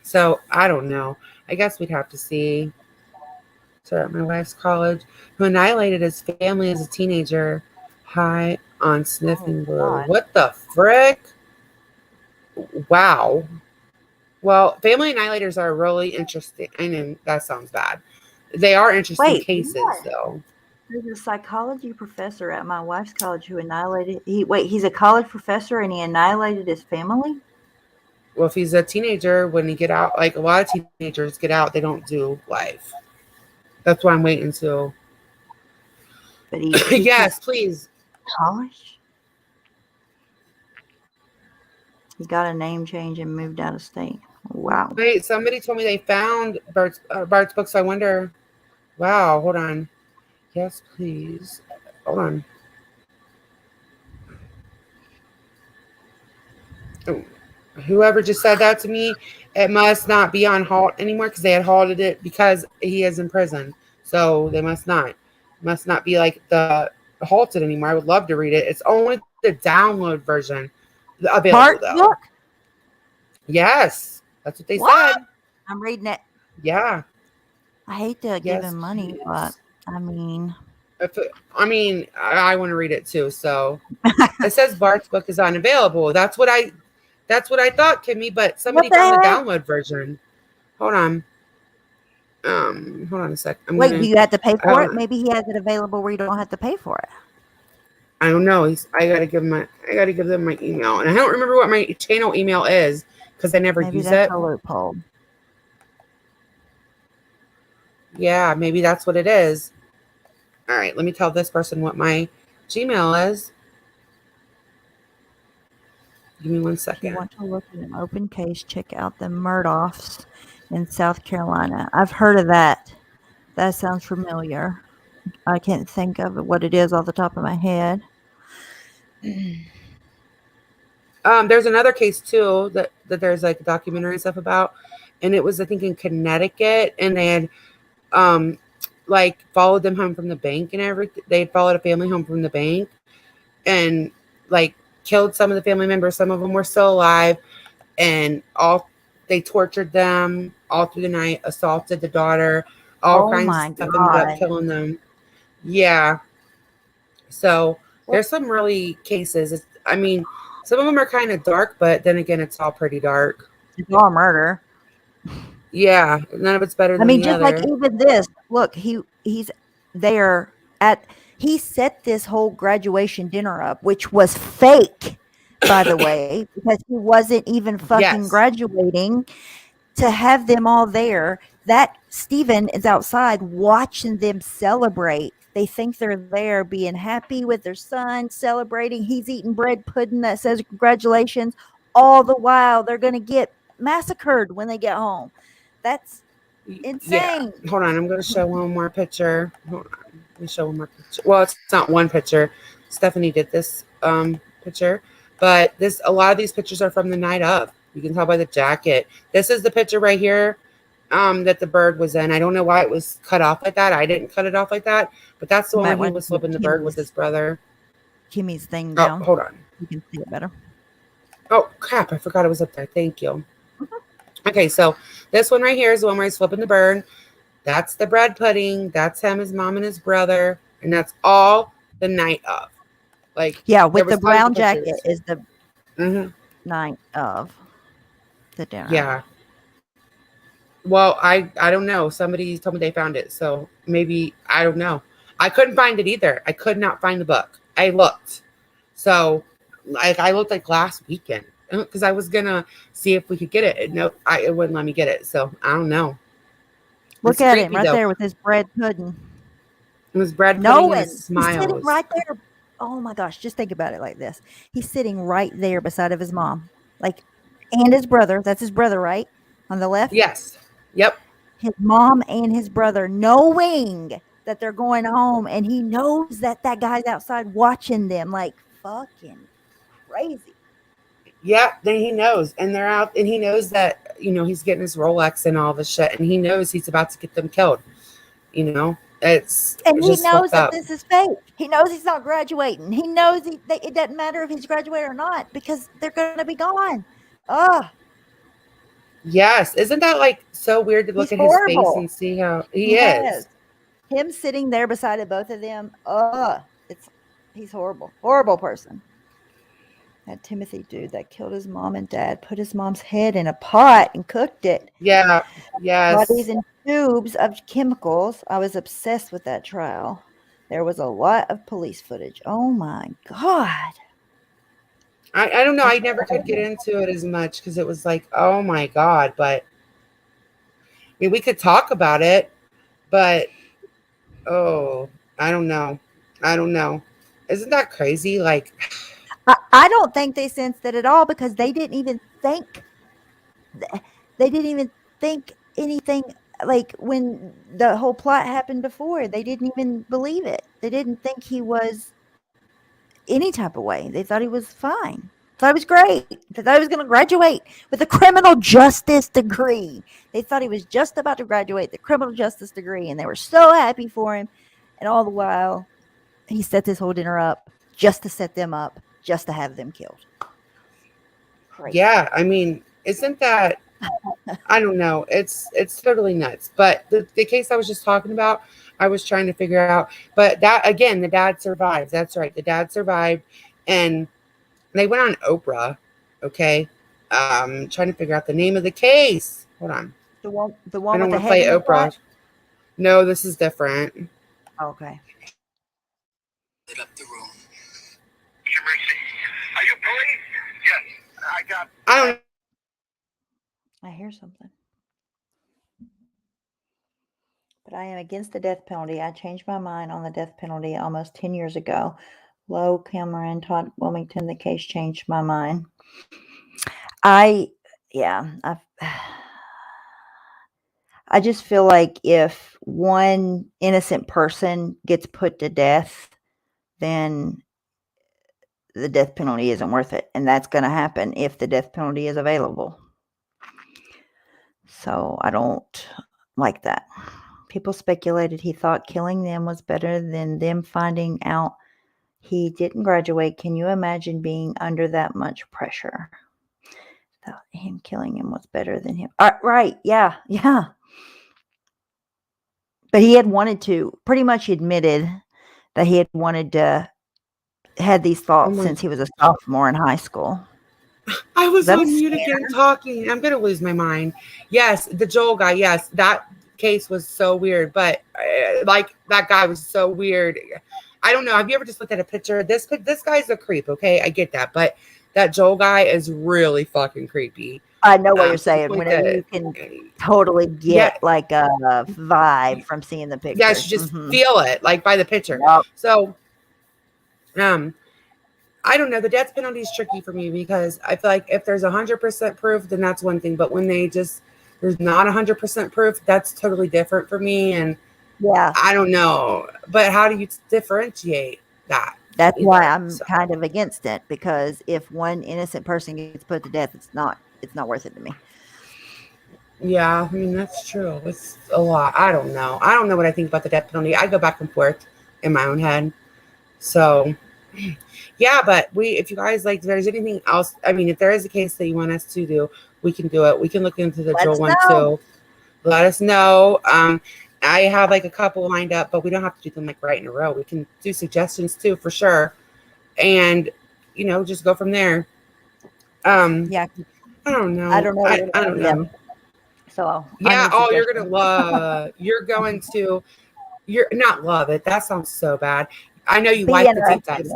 So I don't know. I guess we'd have to see. So at my wife's college, who annihilated his family as a teenager, high on sniffing glue. What the frick? Wow. Well, family annihilators are really interesting. I mean, that sounds bad. They are interesting cases, though. There's a psychology professor at my wife's college who annihilated. He's a college professor and he annihilated his family? Well, if he's a teenager, when he get out, like a lot of teenagers get out, they don't do life. That's why I'm waiting till. But yes, please. College? He got a name change and moved out of state. Wow. Wait, somebody told me they found Bart's book, so I wonder. Wow, hold on. Yes, please. Hold on. Oh, whoever just said that to me, it must not be on halt anymore because they had halted it because he is in prison. So they must not be like the halted anymore. I would love to read it. It's only the download version available, Bart though. book? Yes, that's what they What? said. I'm reading it. Yeah. I hate to give Yes, him money, but please. I mean, I want to read it too. So it says Bart's book is unavailable. That's what I thought, Kimmy. But what somebody the found the heck? download version. Hold on. Hold on a sec. Wait, do you have to pay for it? Uh, Maybe he has it available where you don't have to pay for it. I don't know. I gotta give them my email, and I don't remember what my channel email is because I never Maybe use that's it. a loophole. Yeah, maybe that's what it is. All right, let me tell this person what my Gmail is. Give me 1 If you second. want to look at an open case, check out the Murdochs in South Carolina. I've heard of that. That sounds familiar. I can't think of what it is off the top of my head. There's another case too that there's like documentary stuff about, and it was I think in Connecticut, and they had like followed them home from the bank and everything. They had followed a family home from the bank, and like killed some of the family members. Some of them were still alive, and they tortured them all through the night, assaulted the daughter, all Oh kinds of my stuff, ended up God. killing them. Yeah. So Well, there's some really cases. Some of them are kind of dark, but then again, it's all pretty dark. it's all murder. Yeah, none of it's better I than mean, the just like other. even this. Look, he's there at. He set this whole graduation dinner up, which was fake, by the way, because he wasn't even fucking Yes. graduating. To have them all there, that Stephen is outside watching them celebrate. They think they're there being happy with their son, celebrating. He's eating bread pudding that says congratulations. All the while, they're going to get massacred when they get home. That's Yeah. insane. Hold on. I'm going to show one more picture. Hold on. Let me show one more picture. Well, it's not one picture. Stephanie did this picture, but a lot of these pictures are from the night of. You can tell by the jacket. This is the picture right here that the bird was in. I don't know why it was cut off like that. I didn't cut it off like that, but that's the You one might when he want was to put flipping the bird with his brother. Kimmy's thing Oh, down. hold on. You can see it better. Oh, crap. I forgot it was up there. Thank you. Okay, so this one right here is the one where he's flipping the bird. That's the bread pudding. That's him, his mom, and his brother. And that's all the night of. Like, Yeah, there with was the tons brown of pictures. jacket is the Mm-hmm. night of the dinner. Yeah. Well, I don't know. Somebody told me they found it. So maybe, I don't know. I couldn't find it either. I could not find the book. I looked. So, like, I looked like last weekend because I was going to see if we could get it. And no, it wouldn't let me get it. So, I don't know. Look It's at creepy, him right though. there with his bread pudding. It was bread pudding Knowing and he's sitting smiles. right there. Oh my gosh, just think about it like this. He's sitting right there beside of his mom. Like, and his brother. That's his brother, right? On the left? Yes. Yep. His mom and his brother knowing that they're going home, and he knows that that guy's outside watching them like fucking crazy. Yeah, then he knows. And they're out, and he knows that, he's getting his Rolex and all this shit, and he knows he's about to get them killed. It's And he just knows fucked that up. this is fake. He knows he's not graduating. He knows it doesn't matter if he's graduated or not because they're going to be gone. Ugh. Yes. Isn't that like so weird to look He's at his face horrible. and see how he is? Yes. Him sitting there beside of both of them. He's horrible. Horrible person. That Timothy dude that killed his mom and dad, put his mom's head in a pot and cooked it. Yeah. Yes. Bodies in tubes of chemicals. I was obsessed with that trial. There was a lot of police footage. Oh my God. I don't know. I never could get into it as much because it was like, oh my God. But we could talk about it, but I don't know. Isn't that crazy? Like, I don't think they sensed it at all because they didn't even think anything like when the whole plot happened before. They didn't even believe it. They didn't think he was any type of way. They thought he was fine. Thought he was great. They thought he was going to graduate with a criminal justice degree. They thought he was just about to graduate the criminal justice degree, and they were so happy for him. And all the while, he set this whole dinner up just to set them up, just to have them killed. Crazy. Yeah, I mean, isn't that, I don't know. It's totally nuts. But the case I was just talking about, I was trying to figure out. But that again, the dad survived. That's right. The dad survived, and they went on Oprah. Okay, trying to figure out the name of the case. Hold on. The one I with don't the want to head play in the Oprah. butt? No, this is different. Okay. Lit up the room. Clemency, are you police? Yes, I got. I don't. I hear something. But I am against the death penalty. I changed my mind on the death penalty almost 10 years ago. Low Cameron, Todd Wilmington, the case changed my mind. I just feel like if one innocent person gets put to death, then the death penalty isn't worth it. And that's going to happen if the death penalty is available. So I don't like that. People speculated he thought killing them was better than them finding out he didn't graduate. Can you imagine being under that much pressure? Thought him killing him was better than him. Right. Yeah. Yeah. But he had wanted to, pretty much admitted that he had wanted to, had these thoughts since he was a sophomore in high school. I was on mute again talking. I'm going to lose my mind. Yes, the Joel guy. Yes, that case was so weird. But like that guy was so weird. I don't know. Have you ever just looked at a picture? This guy's a creep. Okay, I get that. But that Joel guy is really fucking creepy. I know what you're saying. Whenever you can totally get like a vibe from seeing the picture. Yeah, you just feel it like by the picture. Yep. So, I don't know. The death penalty is tricky for me because I feel like if there's 100% proof, then that's one thing. But when there's not 100% proof, that's totally different for me. And yeah, I don't know. But how do you differentiate that? That's why I'm kind of against it, because if one innocent person gets put to death, it's not worth it to me. Yeah, I mean, that's true. It's a lot. I don't know. I don't know what I think about the death penalty. I go back and forth in my own head. So, yeah, but if you guys like, if there's anything else, I mean, if there is a case that you want us to do, we can do it. We can look into the Joel one too. Let us know. I have like a couple lined up, but we don't have to do them like right in a row. We can do suggestions too, for sure. And, just go from there. Yeah. I don't know. I don't know. I don't know. So yeah. Oh, you're going to love, you're not love it. That sounds so bad. I know you like the deep dives.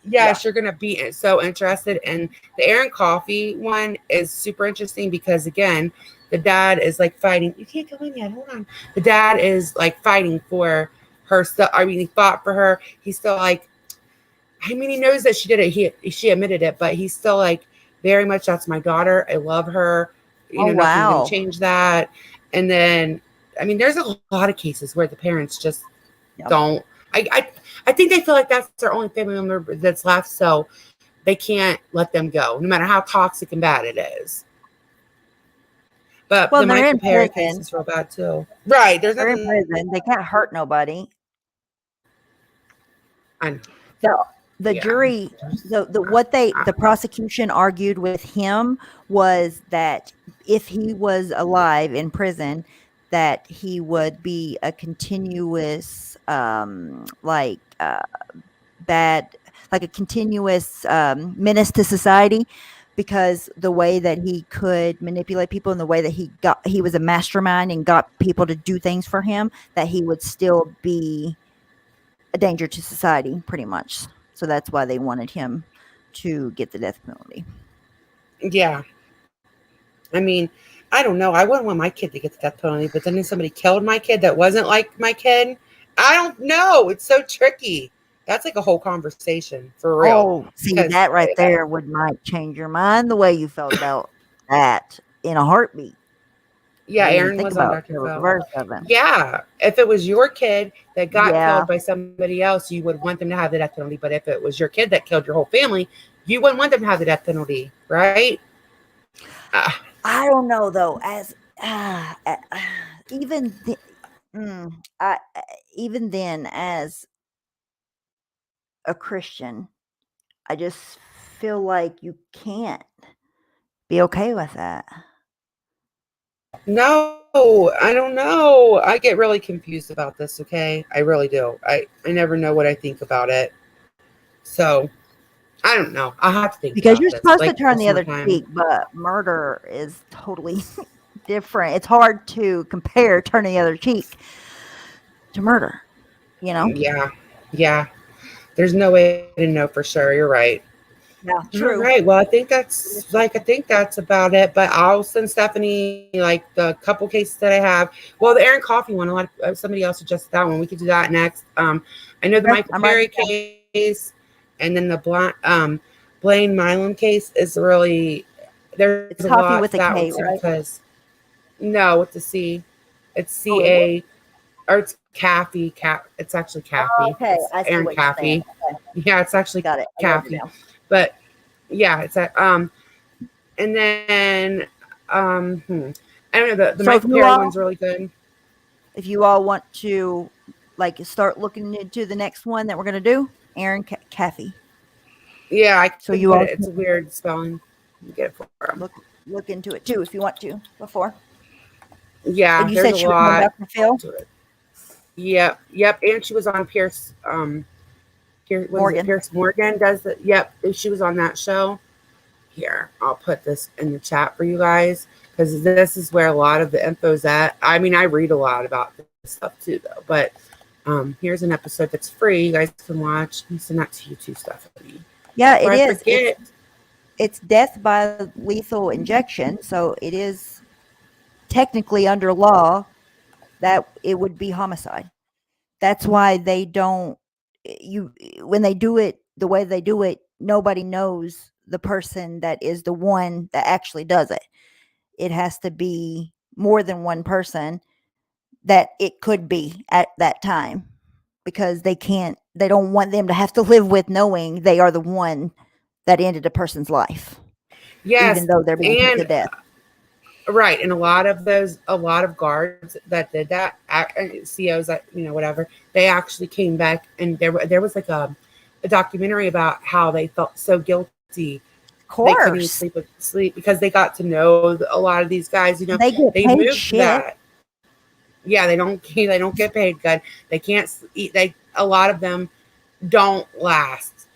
Yes, you're going to be so interested. And the Aaron Coffey one is super interesting because, again, the dad is like fighting. You can't go in yet. Hold on. The dad is like fighting for her stuff. I mean, he fought for her. He's still like, I mean, he knows that she did it. She admitted it, but he's still like, very much, that's my daughter. I love her. Nothing's going to change that. And then, I mean, there's a lot of cases where the parents just don't. I think they feel like that's their only family member that's left, so they can't let them go, no matter how toxic and bad it is. But the Michael Perry case is real bad too. Right? They're in prison. They can't hurt nobody. I know. So the jury, the prosecution argued with him was that if he was alive in prison, that he would be a continuous, continuous menace to society, because the way that he could manipulate people and the way that he was a mastermind and got people to do things for him, that he would still be a danger to society, pretty much. So that's why they wanted him to get the death penalty. Yeah. I mean, I don't know. I wouldn't want my kid to get the death penalty, but then if somebody killed my kid that wasn't like my kid, I don't know. It's so tricky. That's like a whole conversation for real. Oh, see, that right there might change your mind the way you felt about that in a heartbeat. Yeah, Aaron was on Dr. Phil. Yeah, if it was your kid that got killed by somebody else, you would want them to have the death penalty. But if it was your kid that killed your whole family, you wouldn't want them to have the death penalty, right? I don't know though. As even then, as a Christian. I just feel like you can't be okay with that. No, I don't know. I get really confused about this, okay? I really do. I never know what I think about it. So, I don't know. I'll have to think Because about you're this supposed to like turn this the more other time. cheek, but murder is totally different. It's hard to compare turning the other cheek to murder, you know? Yeah. Yeah. There's no way to know for sure. You're right. Yeah, All true. right. Well, I think that's about it. But I'll send Stephanie like the couple cases that I have. Well, the Aaron Coffey one. A lot of somebody else suggested that one. We could do that next. I know the Okay, Michael I'm Perry writing it down. case, and then the Blaine Milam case is really It's there's a coffee lot with to a that one K, too right? because no, with the C, it's Oh, is it? CA or it's Caffey. It's actually Oh, Caffey. okay, It's I see Aaron what you're saying. Caffey. Okay, Yeah, it's actually got it. I wrote it Caffey, down. but yeah, it's a and then I don't know, the So Michael Perry one's really good. if you all want to like start looking into the next one that we're gonna do, Aaron Caffey. Yeah, I So can you put all it. It's a weird spelling. You get it for him. look into it too if you want to before. Yeah, And you there's said a she was on lot Dr. Phil to it. Yep. And she was on Pierce. What is it? Morgan. Pierce Morgan does it. Yep, she was on that show. Here, I'll put this in the chat for you guys because this is where a lot of the info's at. I mean, I read a lot about this stuff too, though. But here's an episode that's free. You guys can watch. Let me send that to you too, Stephanie. Yeah, Before it I is. forget. It's death by lethal injection, so it is technically under law that it would be homicide. That's why they don't you when they do it the way they do it, nobody knows the person that is the one that actually does it. It has to be more than one person that it could be at that time because they don't want them to have to live with knowing they are the one that ended a person's life, even Yes, though they're being put to and death. right, and a lot of guards that did that, COs that whatever, they actually came back, and there was like a documentary about how they felt so guilty Of they couldn't even course. sleep because they got to know a lot of these guys. They get They paid moved to shit. that. Yeah, they don't get paid good. They can't eat. A lot of them don't last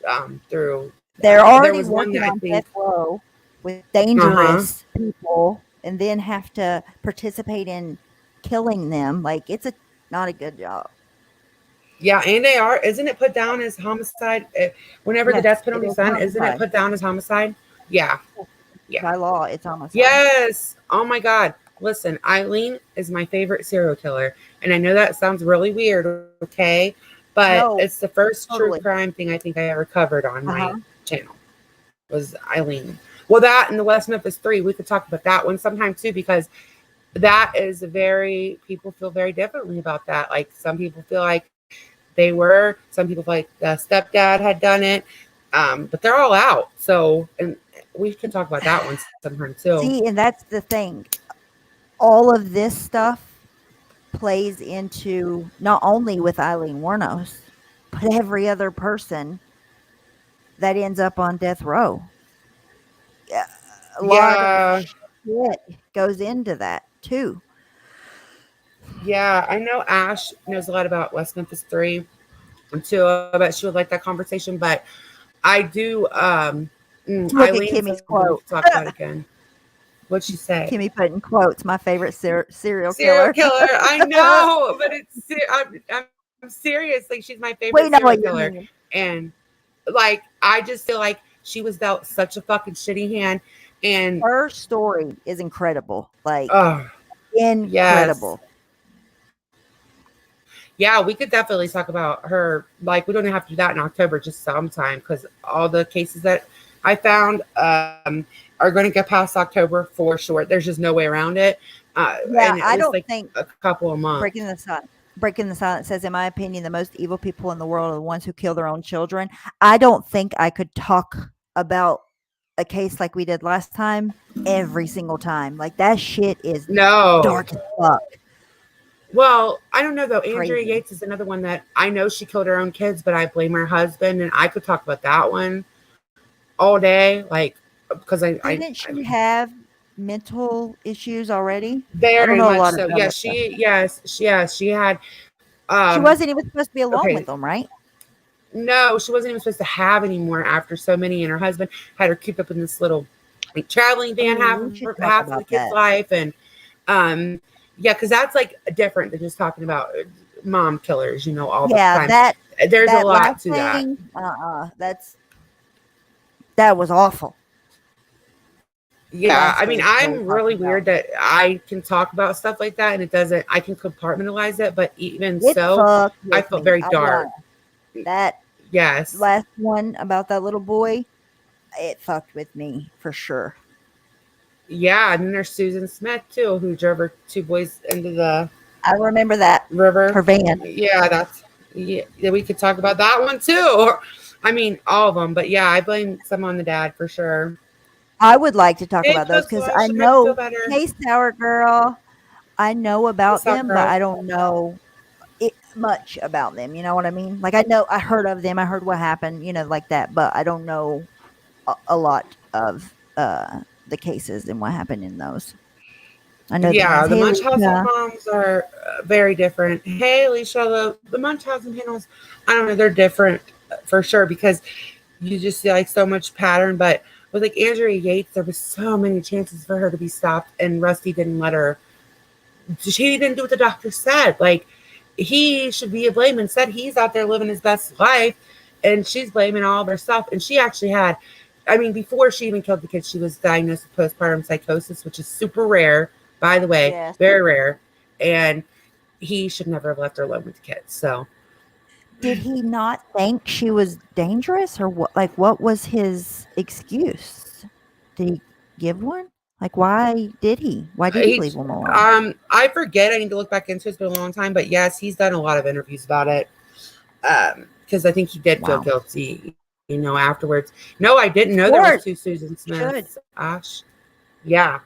through. They're There already was one working that I on death think. row with Uh-huh. dangerous people and then have to participate in killing them. Like it's not a good job. Yeah, and they are. Isn't it put down as homicide? Whenever the Yes, death it penalty is is done, isn't it homicide. put down as homicide? Yeah. Yeah. By law, it's homicide. Yes. Oh my God. Listen, Eileen is my favorite serial killer. And I know that sounds really weird, okay? But No, it's the first true totally. crime thing I think I ever covered on Uh-huh. my channel was Eileen. Well, that and the West Memphis 3, we could talk about that one sometime too, because that is people feel very differently about that. Like some people feel like some people feel like the stepdad had done it. But they're all out. So, and we can talk about that one sometime too. See, and that's the thing. All of this stuff plays into not only with Eileen Wuornos, but every other person that ends up on death row. Yeah, a lot of Yeah. shit goes into that too. Yeah. I know Ash knows a lot about West Memphis 3 too. I bet she would like that conversation. But I do, Look at Eileen, Kimmy's something we quote. could talk about again. What'd she say? Kimmy put in quotes, my favorite serial Serial killer. killer. I know, but I'm serious. Like she's my We favorite know serial what you killer. mean. And like I just feel like she was dealt such a fucking shitty hand. And Her story is incredible. Like oh yes. incredible. Yeah, we could definitely talk about her. Like we don't have to do that in October, just sometime, because all the cases that I found are going to get past October for sure. There's just no way around it. Yeah, And at I least don't like think a couple of months. Breaking the Silence says, in my opinion, the most evil people in the world are the ones who kill their own children. I don't think I could talk about a case like we did last time every single time. Like that shit is No. dark as fuck. Well, I don't know though. Andrea Crazy. Yates is another one that I know she killed her own kids, but I blame her husband, and I could talk about that one all day, like because Didn't she have mental issues already? I don't very know a much lot so. about Yeah, her stuff. she had. She wasn't even supposed to be alone Okay, with them, right? no, she wasn't even supposed to have any more after so many, and her husband had her cooped up in this little like traveling van Oh, we should talk half of the about kid's that. life, and yeah, because that's like different than just talking about mom killers, all the Yeah, time. There's a that last lot to that. thing, that was awful. The Yeah, last I mean, case they were I'm really talking weird about. that I can talk about stuff like that and it doesn't, I can compartmentalize it, but even It so, fucked I with felt me. very I'll be dark. honest. That Yes. last one about that little boy, it fucked with me for sure. Yeah, and then there's Susan Smith too, who drove her two boys into the I remember that. river. Her van. Yeah, yeah, we could talk about that one too. I mean, all of them, but yeah, I blame some on the dad for sure. I would like to talk Hey, about those because I Joshua, hope you feel know, better. hey, Sour Girl, I know Hey, about Sock them, but Girl. I don't know much about them. You know what I mean? Like I heard of them. I heard what happened. Like that, but I don't know a lot of the cases and what happened in those. I know the Yeah, names. the Hey, Munchausen Alicia. moms are very different. Hey, Alicia, the Munchausen panels, I don't know, they're different for sure because you just see like so much pattern. But with like Andrea Yates, there was so many chances for her to be stopped, and Rusty didn't let her. She didn't do what the doctor said. Like he should be blamed. Instead, he's out there living his best life, and she's blaming all of herself. And she actually had, I mean, before she even killed the kid, she was diagnosed with postpartum psychosis, which is super rare, by the way, Yes. very rare. And he should never have left her alone with the kids. So Did he not think she was dangerous, or what? Like, what was his excuse? Did he give one? Like, why did he? Why did he he, leave them alone? I forget. I need to look back into it. It's been a long time, but yes, he's done a lot of interviews about it. Because I think he did feel Wow. guilty, afterwards. No, I didn't know there was Course, two Susan should. Smiths. Ash. Yeah.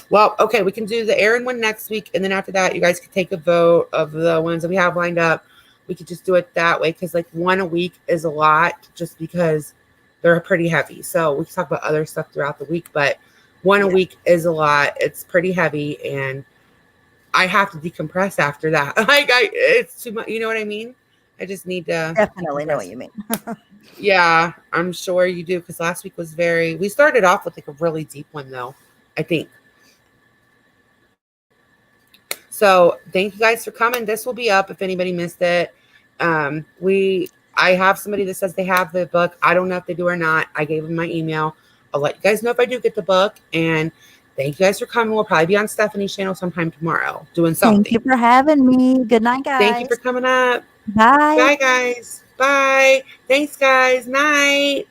Well, okay, we can do the Aaron one next week, and then after that, you guys can take a vote of the ones that we have lined up. We could just do it that way because like one a week is a lot, just because they're pretty heavy. So we can talk about other stuff throughout the week, but one a Yeah. week is a lot. It's pretty heavy, and I have to decompress after that. Like it's too much. You know what I mean? I just need to Definitely know what decompress. you mean. Yeah, I'm sure you do because last week was we started off with like a really deep one though, I think. So thank you guys for coming. This will be up if anybody missed it. I have somebody that says they have the book. I don't know if they do or not. I gave them my email. I'll let you guys know if I do get the book. And thank you guys for coming. We'll probably be on Stephanie's channel sometime tomorrow doing Thank you something. for having me. Good night, Thank you for guys. coming up. Bye. Bye, guys. Bye. Thanks, guys. Night.